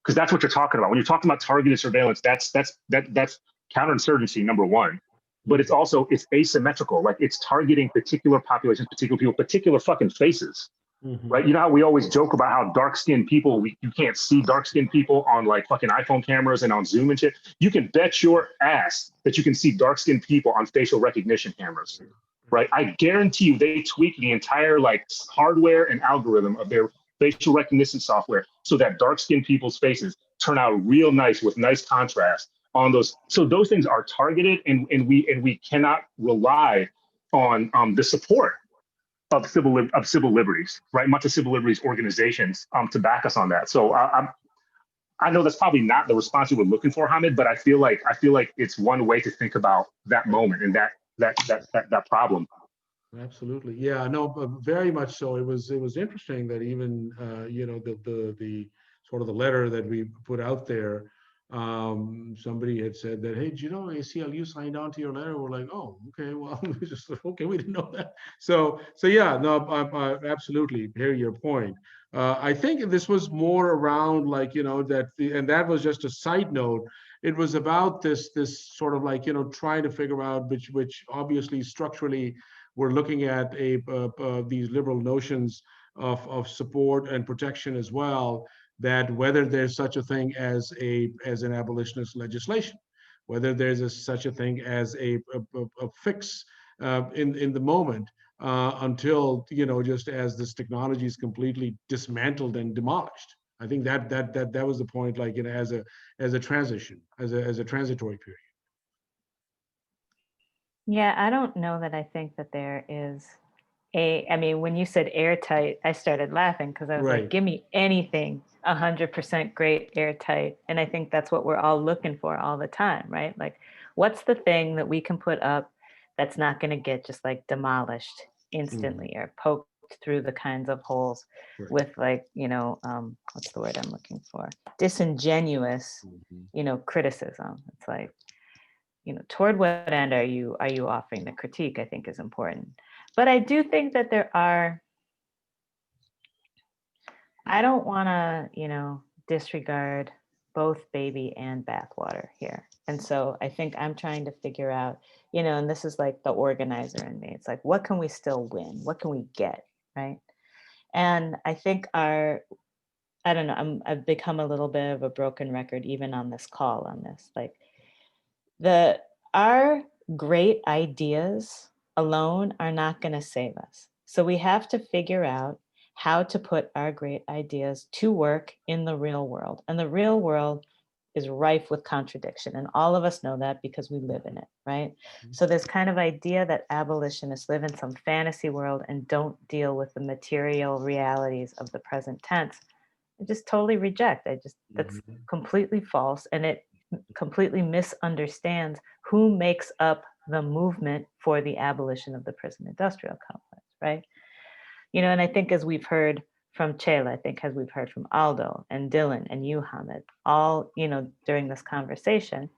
Because that's what you're talking about. When you're talking about targeted surveillance, that's counterinsurgency, number one. But it's asymmetrical, like it's targeting particular populations, particular people, particular fucking faces, right? You know how we always joke about how dark-skinned people, you can't see dark-skinned people on like fucking iPhone cameras and on Zoom and shit. You can bet your ass that you can see dark-skinned people on facial recognition cameras, right? I guarantee you they tweak the entire like hardware and algorithm of their facial recognition software so that dark-skinned people's faces turn out real nice with nice contrast on those. So those things are targeted, and we cannot rely on the support of civil liberties, right? Much of civil liberties organizations to back us on that. So I know that's probably not the response you were looking for, Hamid, but I feel like it's one way to think about that moment and that problem. Absolutely, yeah, no, very much so. It was interesting that even you know, the sort of the letter that we put out there, somebody had said that, hey, do you know ACLU signed on to your letter? We're like, oh, okay, well, we just okay, we didn't know that. So yeah, no, I absolutely hear your point. I think this was more around like, you know, and that was just a side note. It was about this sort of like, you know, trying to figure out which obviously structurally we're looking at these liberal notions of support and protection as well, that whether there's such a thing as an abolitionist legislation, whether there's such a thing as a fix in the moment until, you know, just as this technology is completely dismantled and demolished. I think that was the point, like, you know, as a transition, as a transitory period. Yeah, I don't know that I think that there is I mean, when you said airtight, I started laughing because I was like, give me anything 100% great airtight. And I think that's what we're all looking for all the time, right? Like, what's the thing that we can put up that's not going to get just like demolished instantly or poked through the kinds of holes with like, you know, what's the word I'm looking for? Disingenuous, you know, criticism. It's like, you know, toward what end are you offering the critique, I think is important. But I do think that there are, I don't want to, you know, disregard both baby and bathwater here. And so I think I'm trying to figure out, you know, and this is like the organizer in me. It's like, what can we still win? What can we get, right? And I think I don't know, I've become a little bit of a broken record even on this call on this. Like, our great ideas alone are not going to save us. So we have to figure out how to put our great ideas to work in the real world. And the real world is rife with contradiction. And all of us know that because we live in it, right? So this kind of idea that abolitionists live in some fantasy world and don't deal with the material realities of the present tense, I just totally reject. That's completely false. And it completely misunderstands who makes up the movement for the abolition of the prison industrial complex, right? You know, and I think as we've heard from Chella, I think as we've heard from Aldo and Dylan and you, Hamid, all, you know, during this conversation,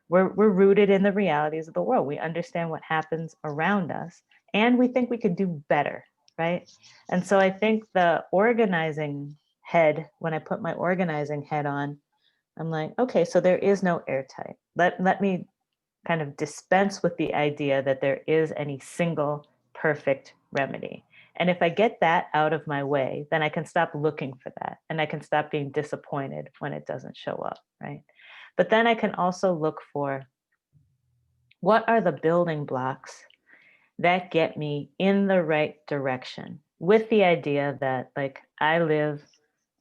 we're rooted in the realities of the world. We understand what happens around us and we think we could do better, right? And so I think the organizing head, when I put my organizing head on, I'm like, okay, so there is no airtight. Let me kind of dispense with the idea that there is any single perfect remedy. And if I get that out of my way, then I can stop looking for that and I can stop being disappointed when it doesn't show up, right? But then I can also look for what are the building blocks that get me in the right direction with the idea that, like, I live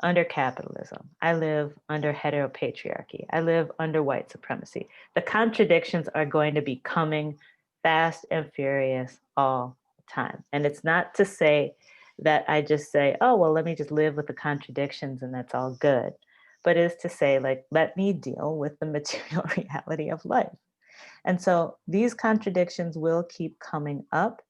under capitalism. I live under heteropatriarchy. I live under white supremacy. The contradictions are going to be coming fast and furious all the time. And it's not to say that I just say, oh, well, let me just live with the contradictions and that's all good. But it's to say, like, let me deal with the material reality of life. And so these contradictions will keep coming up.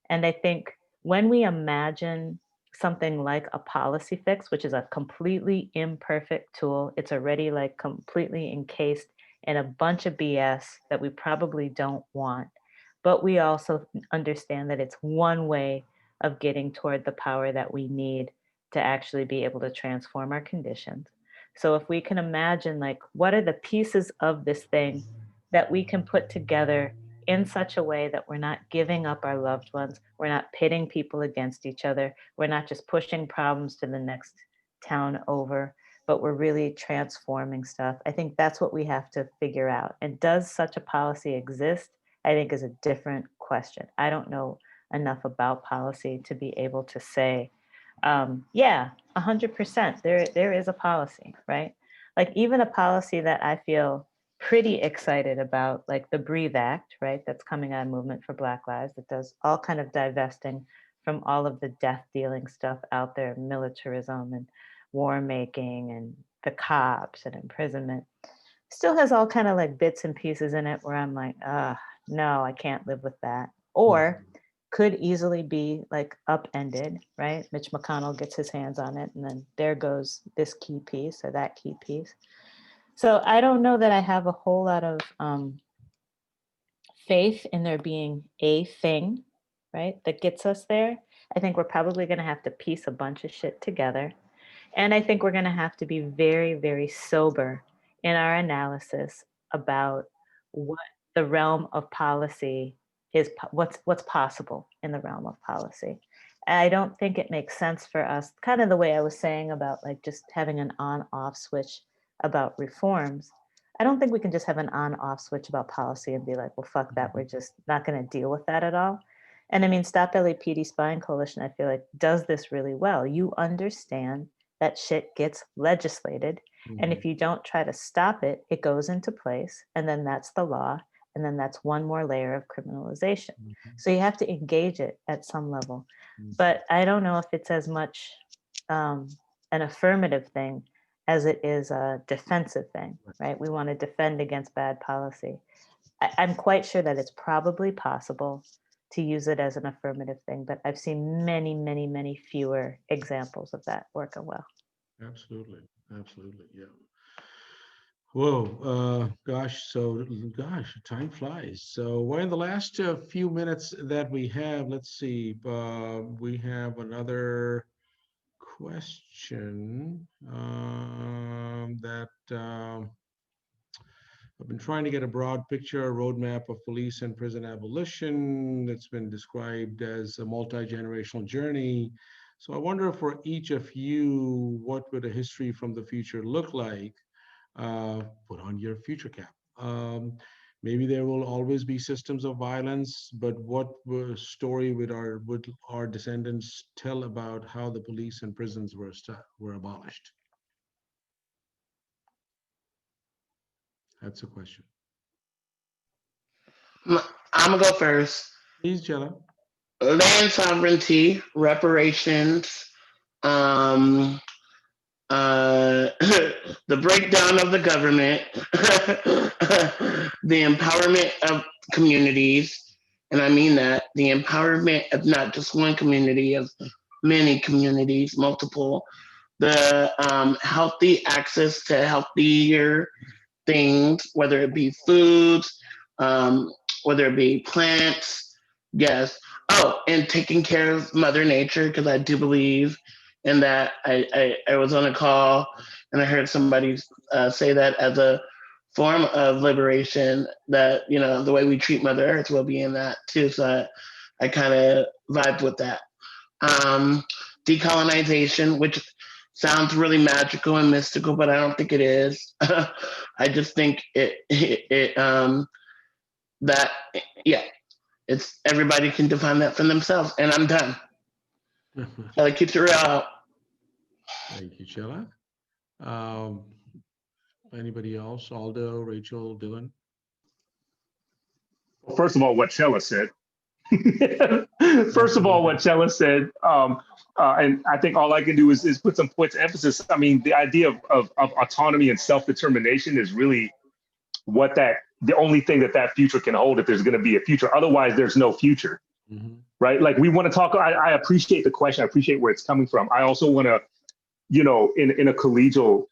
And I think when we imagine something like a policy fix, which is a completely imperfect tool, it's already like completely encased in a bunch of BS that we probably don't want. But we also understand that it's one way of getting toward the power that we need to actually be able to transform our conditions. So if we can imagine, like, what are the pieces of this thing that we can put together in such a way that we're not giving up our loved ones, we're not pitting people against each other, we're not just pushing problems to the next town over, but we're really transforming stuff. I think that's what we have to figure out. And does such a policy exist? I think is a different question. I don't know enough about policy to be able to say, yeah, 100%, there is a policy, right? Like even a policy that I feel pretty excited about, like the Breathe Act, right? That's coming out of Movement for Black Lives. That does all kind of divesting from all of the death dealing stuff out there, militarism and war making and the cops and imprisonment. Still has all kind of like bits and pieces in it where I'm like, no, I can't live with that. Or could easily be like upended, right? Mitch McConnell gets his hands on it and then there goes this key piece or that key piece. So I don't know that I have a whole lot of faith in there being a thing, right, that gets us there. I think we're probably going to have to piece a bunch of shit together. And I think we're going to have to be very, very sober in our analysis about what the realm of policy is, what's possible in the realm of policy. And I don't think it makes sense for us, kind of the way I was saying about like just having an on-off switch about reforms. I don't think we can just have an on-off switch about policy and be like, well, fuck that. We're just not going to deal with that at all. And I mean, Stop LAPD Spying Coalition, I feel like does this really well. You understand that shit gets legislated. And if you don't try to stop it, it goes into place. And then that's the law. And then that's one more layer of criminalization. So you have to engage it at some level. But I don't know if it's as much an affirmative thing as it is a defensive thing, right? We want to defend against bad policy. I'm quite sure that it's probably possible to use it as an affirmative thing, but I've seen many, many, many fewer examples of that working well. Absolutely, absolutely, yeah. Whoa, gosh, time flies. So we're in the last few minutes that we have. Let's see, we have another question that I've been trying to get a broad picture, a roadmap of police and prison abolition. It's been described as a multi-generational journey. So I wonder for each of you, what would a history from the future look like? Put on your future cap. Maybe there will always be systems of violence, but what story would our descendants tell about how the police and prisons were abolished? That's a question. I'm gonna go first. Please, Chella. Land sovereignty, reparations, um, the breakdown of the government, the empowerment of communities, and I mean that the empowerment of not just one community, of many communities, multiple, the healthy access to healthier things, whether it be foods, whether it be plants, yes. Oh, and taking care of Mother Nature, because I do believe in that. I was on a call and I heard somebody say that as a form of liberation, that, you know, the way we treat Mother Earth will be in that too. So I kind of vibed with that. Decolonization, which sounds really magical and mystical, but I don't think it is. I just think that, yeah, it's, everybody can define that for themselves. And I'm done. Chella keeps it real out. Thank you, Chella. Anybody else? Aldo, Rachel, Dylan? Well, first of all, what Chella said. First of all, what Chella said, and I think all I can do is put some points of emphasis. I mean, the idea of autonomy and self-determination is really what the only thing that future can hold, if there's going to be a future. Otherwise, there's no future, right? Like, we want to talk, I appreciate the question. I appreciate where it's coming from. I also want to, you know, in a collegial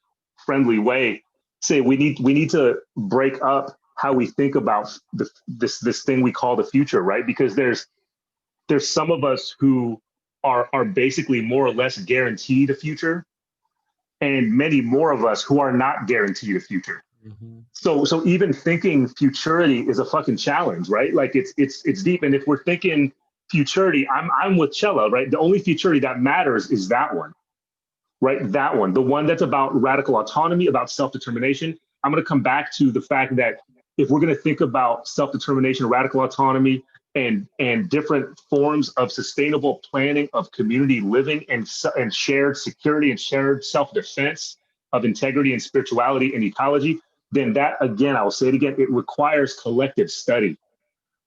friendly way, say we need to break up how we think about this thing we call the future, right? Because there's some of us who are basically more or less guaranteed a future, and many more of us who are not guaranteed a future. So even thinking futurity is a fucking challenge, right? Like, it's deep. And if we're thinking futurity, I'm with Chella, right? The only futurity that matters is that one, right? That one, the one that's about radical autonomy, about self-determination. I'm going to come back to the fact that if we're going to think about self-determination, radical autonomy, and different forms of sustainable planning of community living and shared security and shared self-defense of integrity and spirituality and ecology, then that, again, I will say it again, it requires collective study,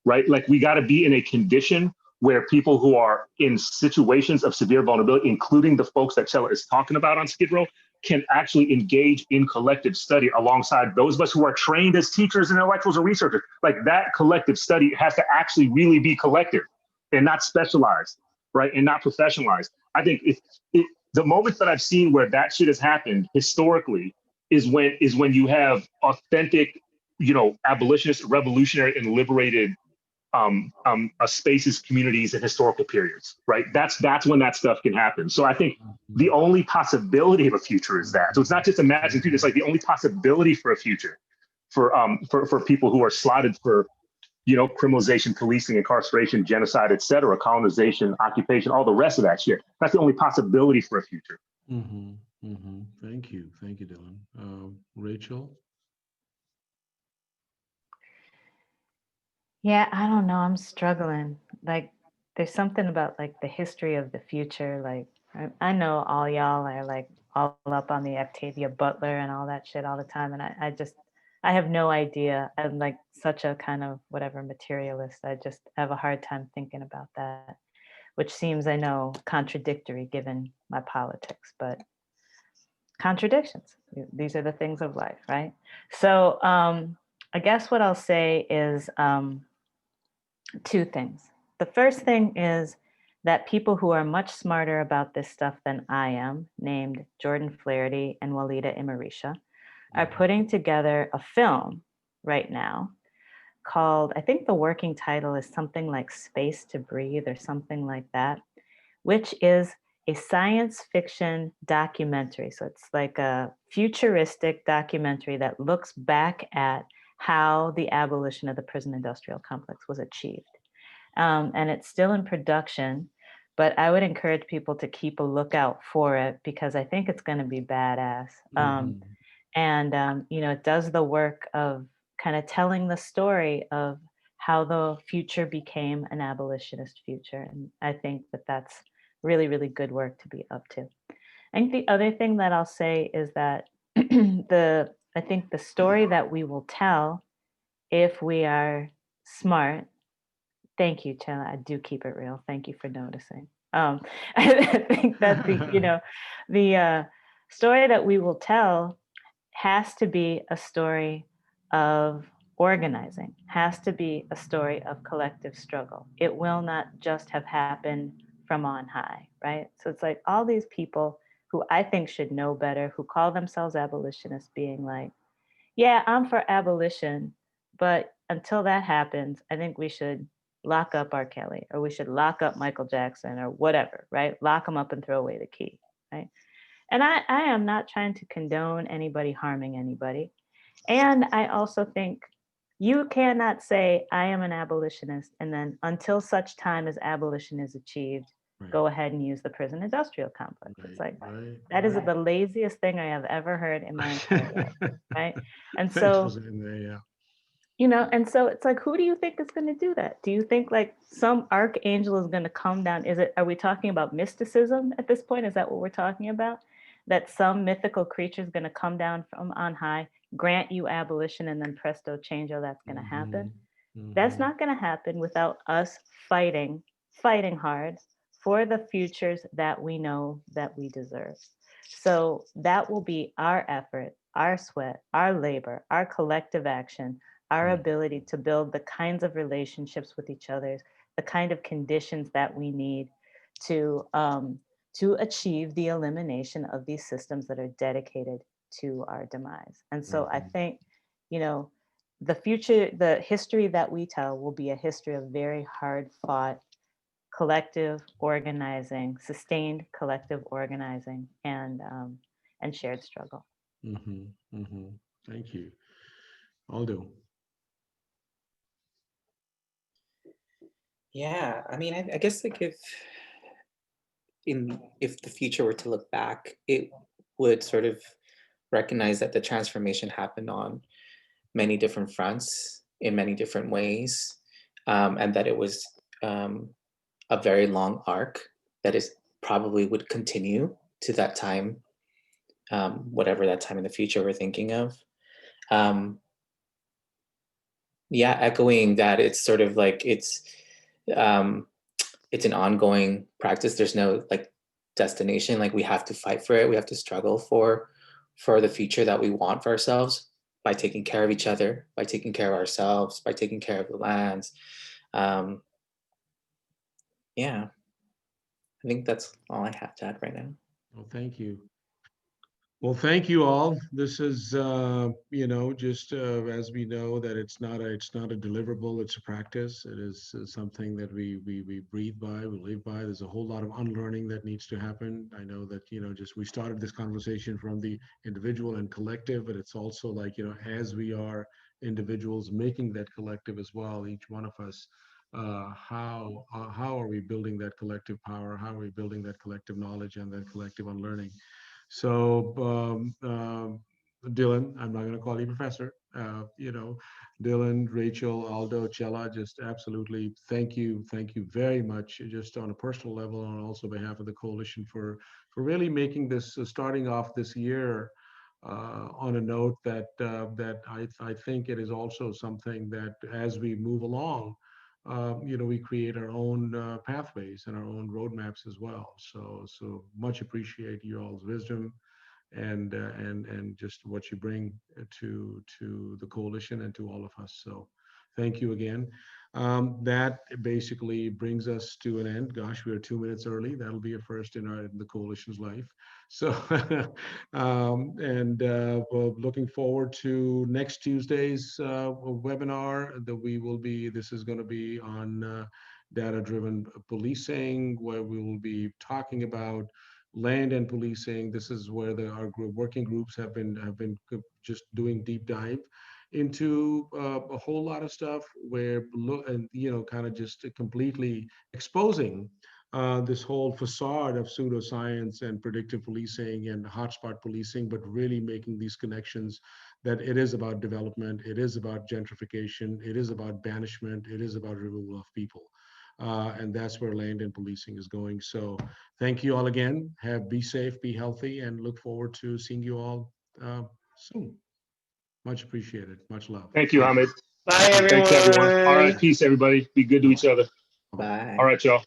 right? Like, we got to be in a condition where people who are in situations of severe vulnerability, including the folks that Chella is talking about on Skid Row, can actually engage in collective study alongside those of us who are trained as teachers and intellectuals or researchers. Like, that collective study has to actually really be collective and not specialized, right? And not professionalized. I think the moments that I've seen where that shit has happened historically is when you have authentic, you know, abolitionist, revolutionary, and liberated spaces, communities, and historical periods, right? That's when that stuff can happen. So I think the only possibility of a future is that. So it's not just imagined future, it's like the only possibility for a future for people who are slotted for, you know, criminalization, policing, incarceration, genocide, et cetera, colonization, occupation, all the rest of that shit. That's the only possibility for a future. Thank you, Dylan. Rachel? Yeah, I don't know. I'm struggling. Like, there's something about like the history of the future. Like, I know all y'all are like all up on the Octavia Butler and all that shit all the time. And I have no idea. I'm like such a kind of whatever materialist. I just have a hard time thinking about that, which seems, I know, contradictory given my politics, but contradictions. These are the things of life, right? So I guess what I'll say is, two things. The first thing is that people who are much smarter about this stuff than I am, named Jordan Flaherty and Walida Imarisha, are putting together a film right now called, I think the working title is something like Space to Breathe or something like that, which is a science fiction documentary. So it's like a futuristic documentary that looks back at how the abolition of the prison industrial complex was achieved. And it's still in production, but I would encourage people to keep a lookout for it because I think it's going to be badass. And you know, it does the work of kind of telling the story of how the future became an abolitionist future. And I think that that's really, really good work to be up to. I think the other thing that I'll say is that the I think the story that we will tell if we are smart. Thank you, Chella. I do keep it real. Thank you for noticing. I think that the story that we will tell has to be a story of organizing, has to be a story of collective struggle. It will not just have happened from on high, right? So it's like all these people who I think should know better, who call themselves abolitionists, being like, yeah, I'm for abolition, but until that happens, I think we should lock up R. Kelly, or we should lock up Michael Jackson, or whatever, right? Lock them up and throw away the key, right? And I am not trying to condone anybody harming anybody. And I also think you cannot say, I am an abolitionist, and then until such time as abolition is achieved, Right. go ahead and use the prison industrial complex. Right, It's like, right, that is right. the laziest thing I have ever heard in my entire life, right? And Thanks for so, saying that, yeah. and so it's like, who do you think is going to do that? Do you think like some archangel is going to come down? Are we talking about mysticism at this point? Is that what we're talking about? That some mythical creature is going to come down from on high, grant you abolition, and then presto chango, that's going to happen? That's not going to happen without us fighting hard for the futures that we know that we deserve. So that will be our effort, our sweat, our labor, our collective action, our ability to build the kinds of relationships with each other, the kind of conditions that we need to achieve the elimination of these systems that are dedicated to our demise. And so I think, the history that we tell will be a history of very hard fought collective organizing, sustained collective organizing, and shared struggle. Thank you. Aldo. Yeah, I mean, I guess like if the future were to look back, it would sort of recognize that the transformation happened on many different fronts in many different ways, and that it was a very long arc that is probably would continue to that time, whatever that time in the future we're thinking of. Yeah, echoing that, it's sort of like it's an ongoing practice. There's no like destination. Like we have to fight for it. We have to struggle for the future that we want for ourselves by taking care of each other, by taking care of ourselves, by taking care of the lands. Yeah, I think that's all I have to add right now. Well, thank you. Well, thank you all. This is, just as we know that it's not a deliverable, it's a practice. It is something that we breathe by, we live by. There's a whole lot of unlearning that needs to happen. I know that, just we started this conversation from the individual and collective, but it's also like, as we are individuals making that collective as well, each one of us, how are we building that collective power? How are we building that collective knowledge and that collective unlearning? So, Dylan, I'm not going to call you professor. Dylan, Rachel, Aldo, Chella, just absolutely thank you very much, just on a personal level, and also on behalf of the coalition for really making this starting off this year on a note that I think it is also something that as we move along, we create our own pathways and our own roadmaps as well. So much appreciate you all's wisdom and just what you bring to the coalition and to all of us. So thank you again. That basically brings us to an end. Gosh, we are 2 minutes early. That'll be a first in the coalition's life. So, we're looking forward to next Tuesday's webinar that this is going to be on data-driven policing, where we will be talking about land and policing. This is where our working groups have been just doing deep dive into a whole lot of stuff, where kind of just completely exposing this whole facade of pseudoscience and predictive policing and hotspot policing, but really making these connections that it is about development, it is about gentrification, it is about banishment, it is about removal of people. And that's where land and policing is going. So thank you all again. Be safe, be healthy, and look forward to seeing you all soon. Much appreciated. Much love. Thank you, Hamid. Bye, everyone. Thanks, everyone. All right, peace, everybody. Be good to each other. Bye. All right, y'all.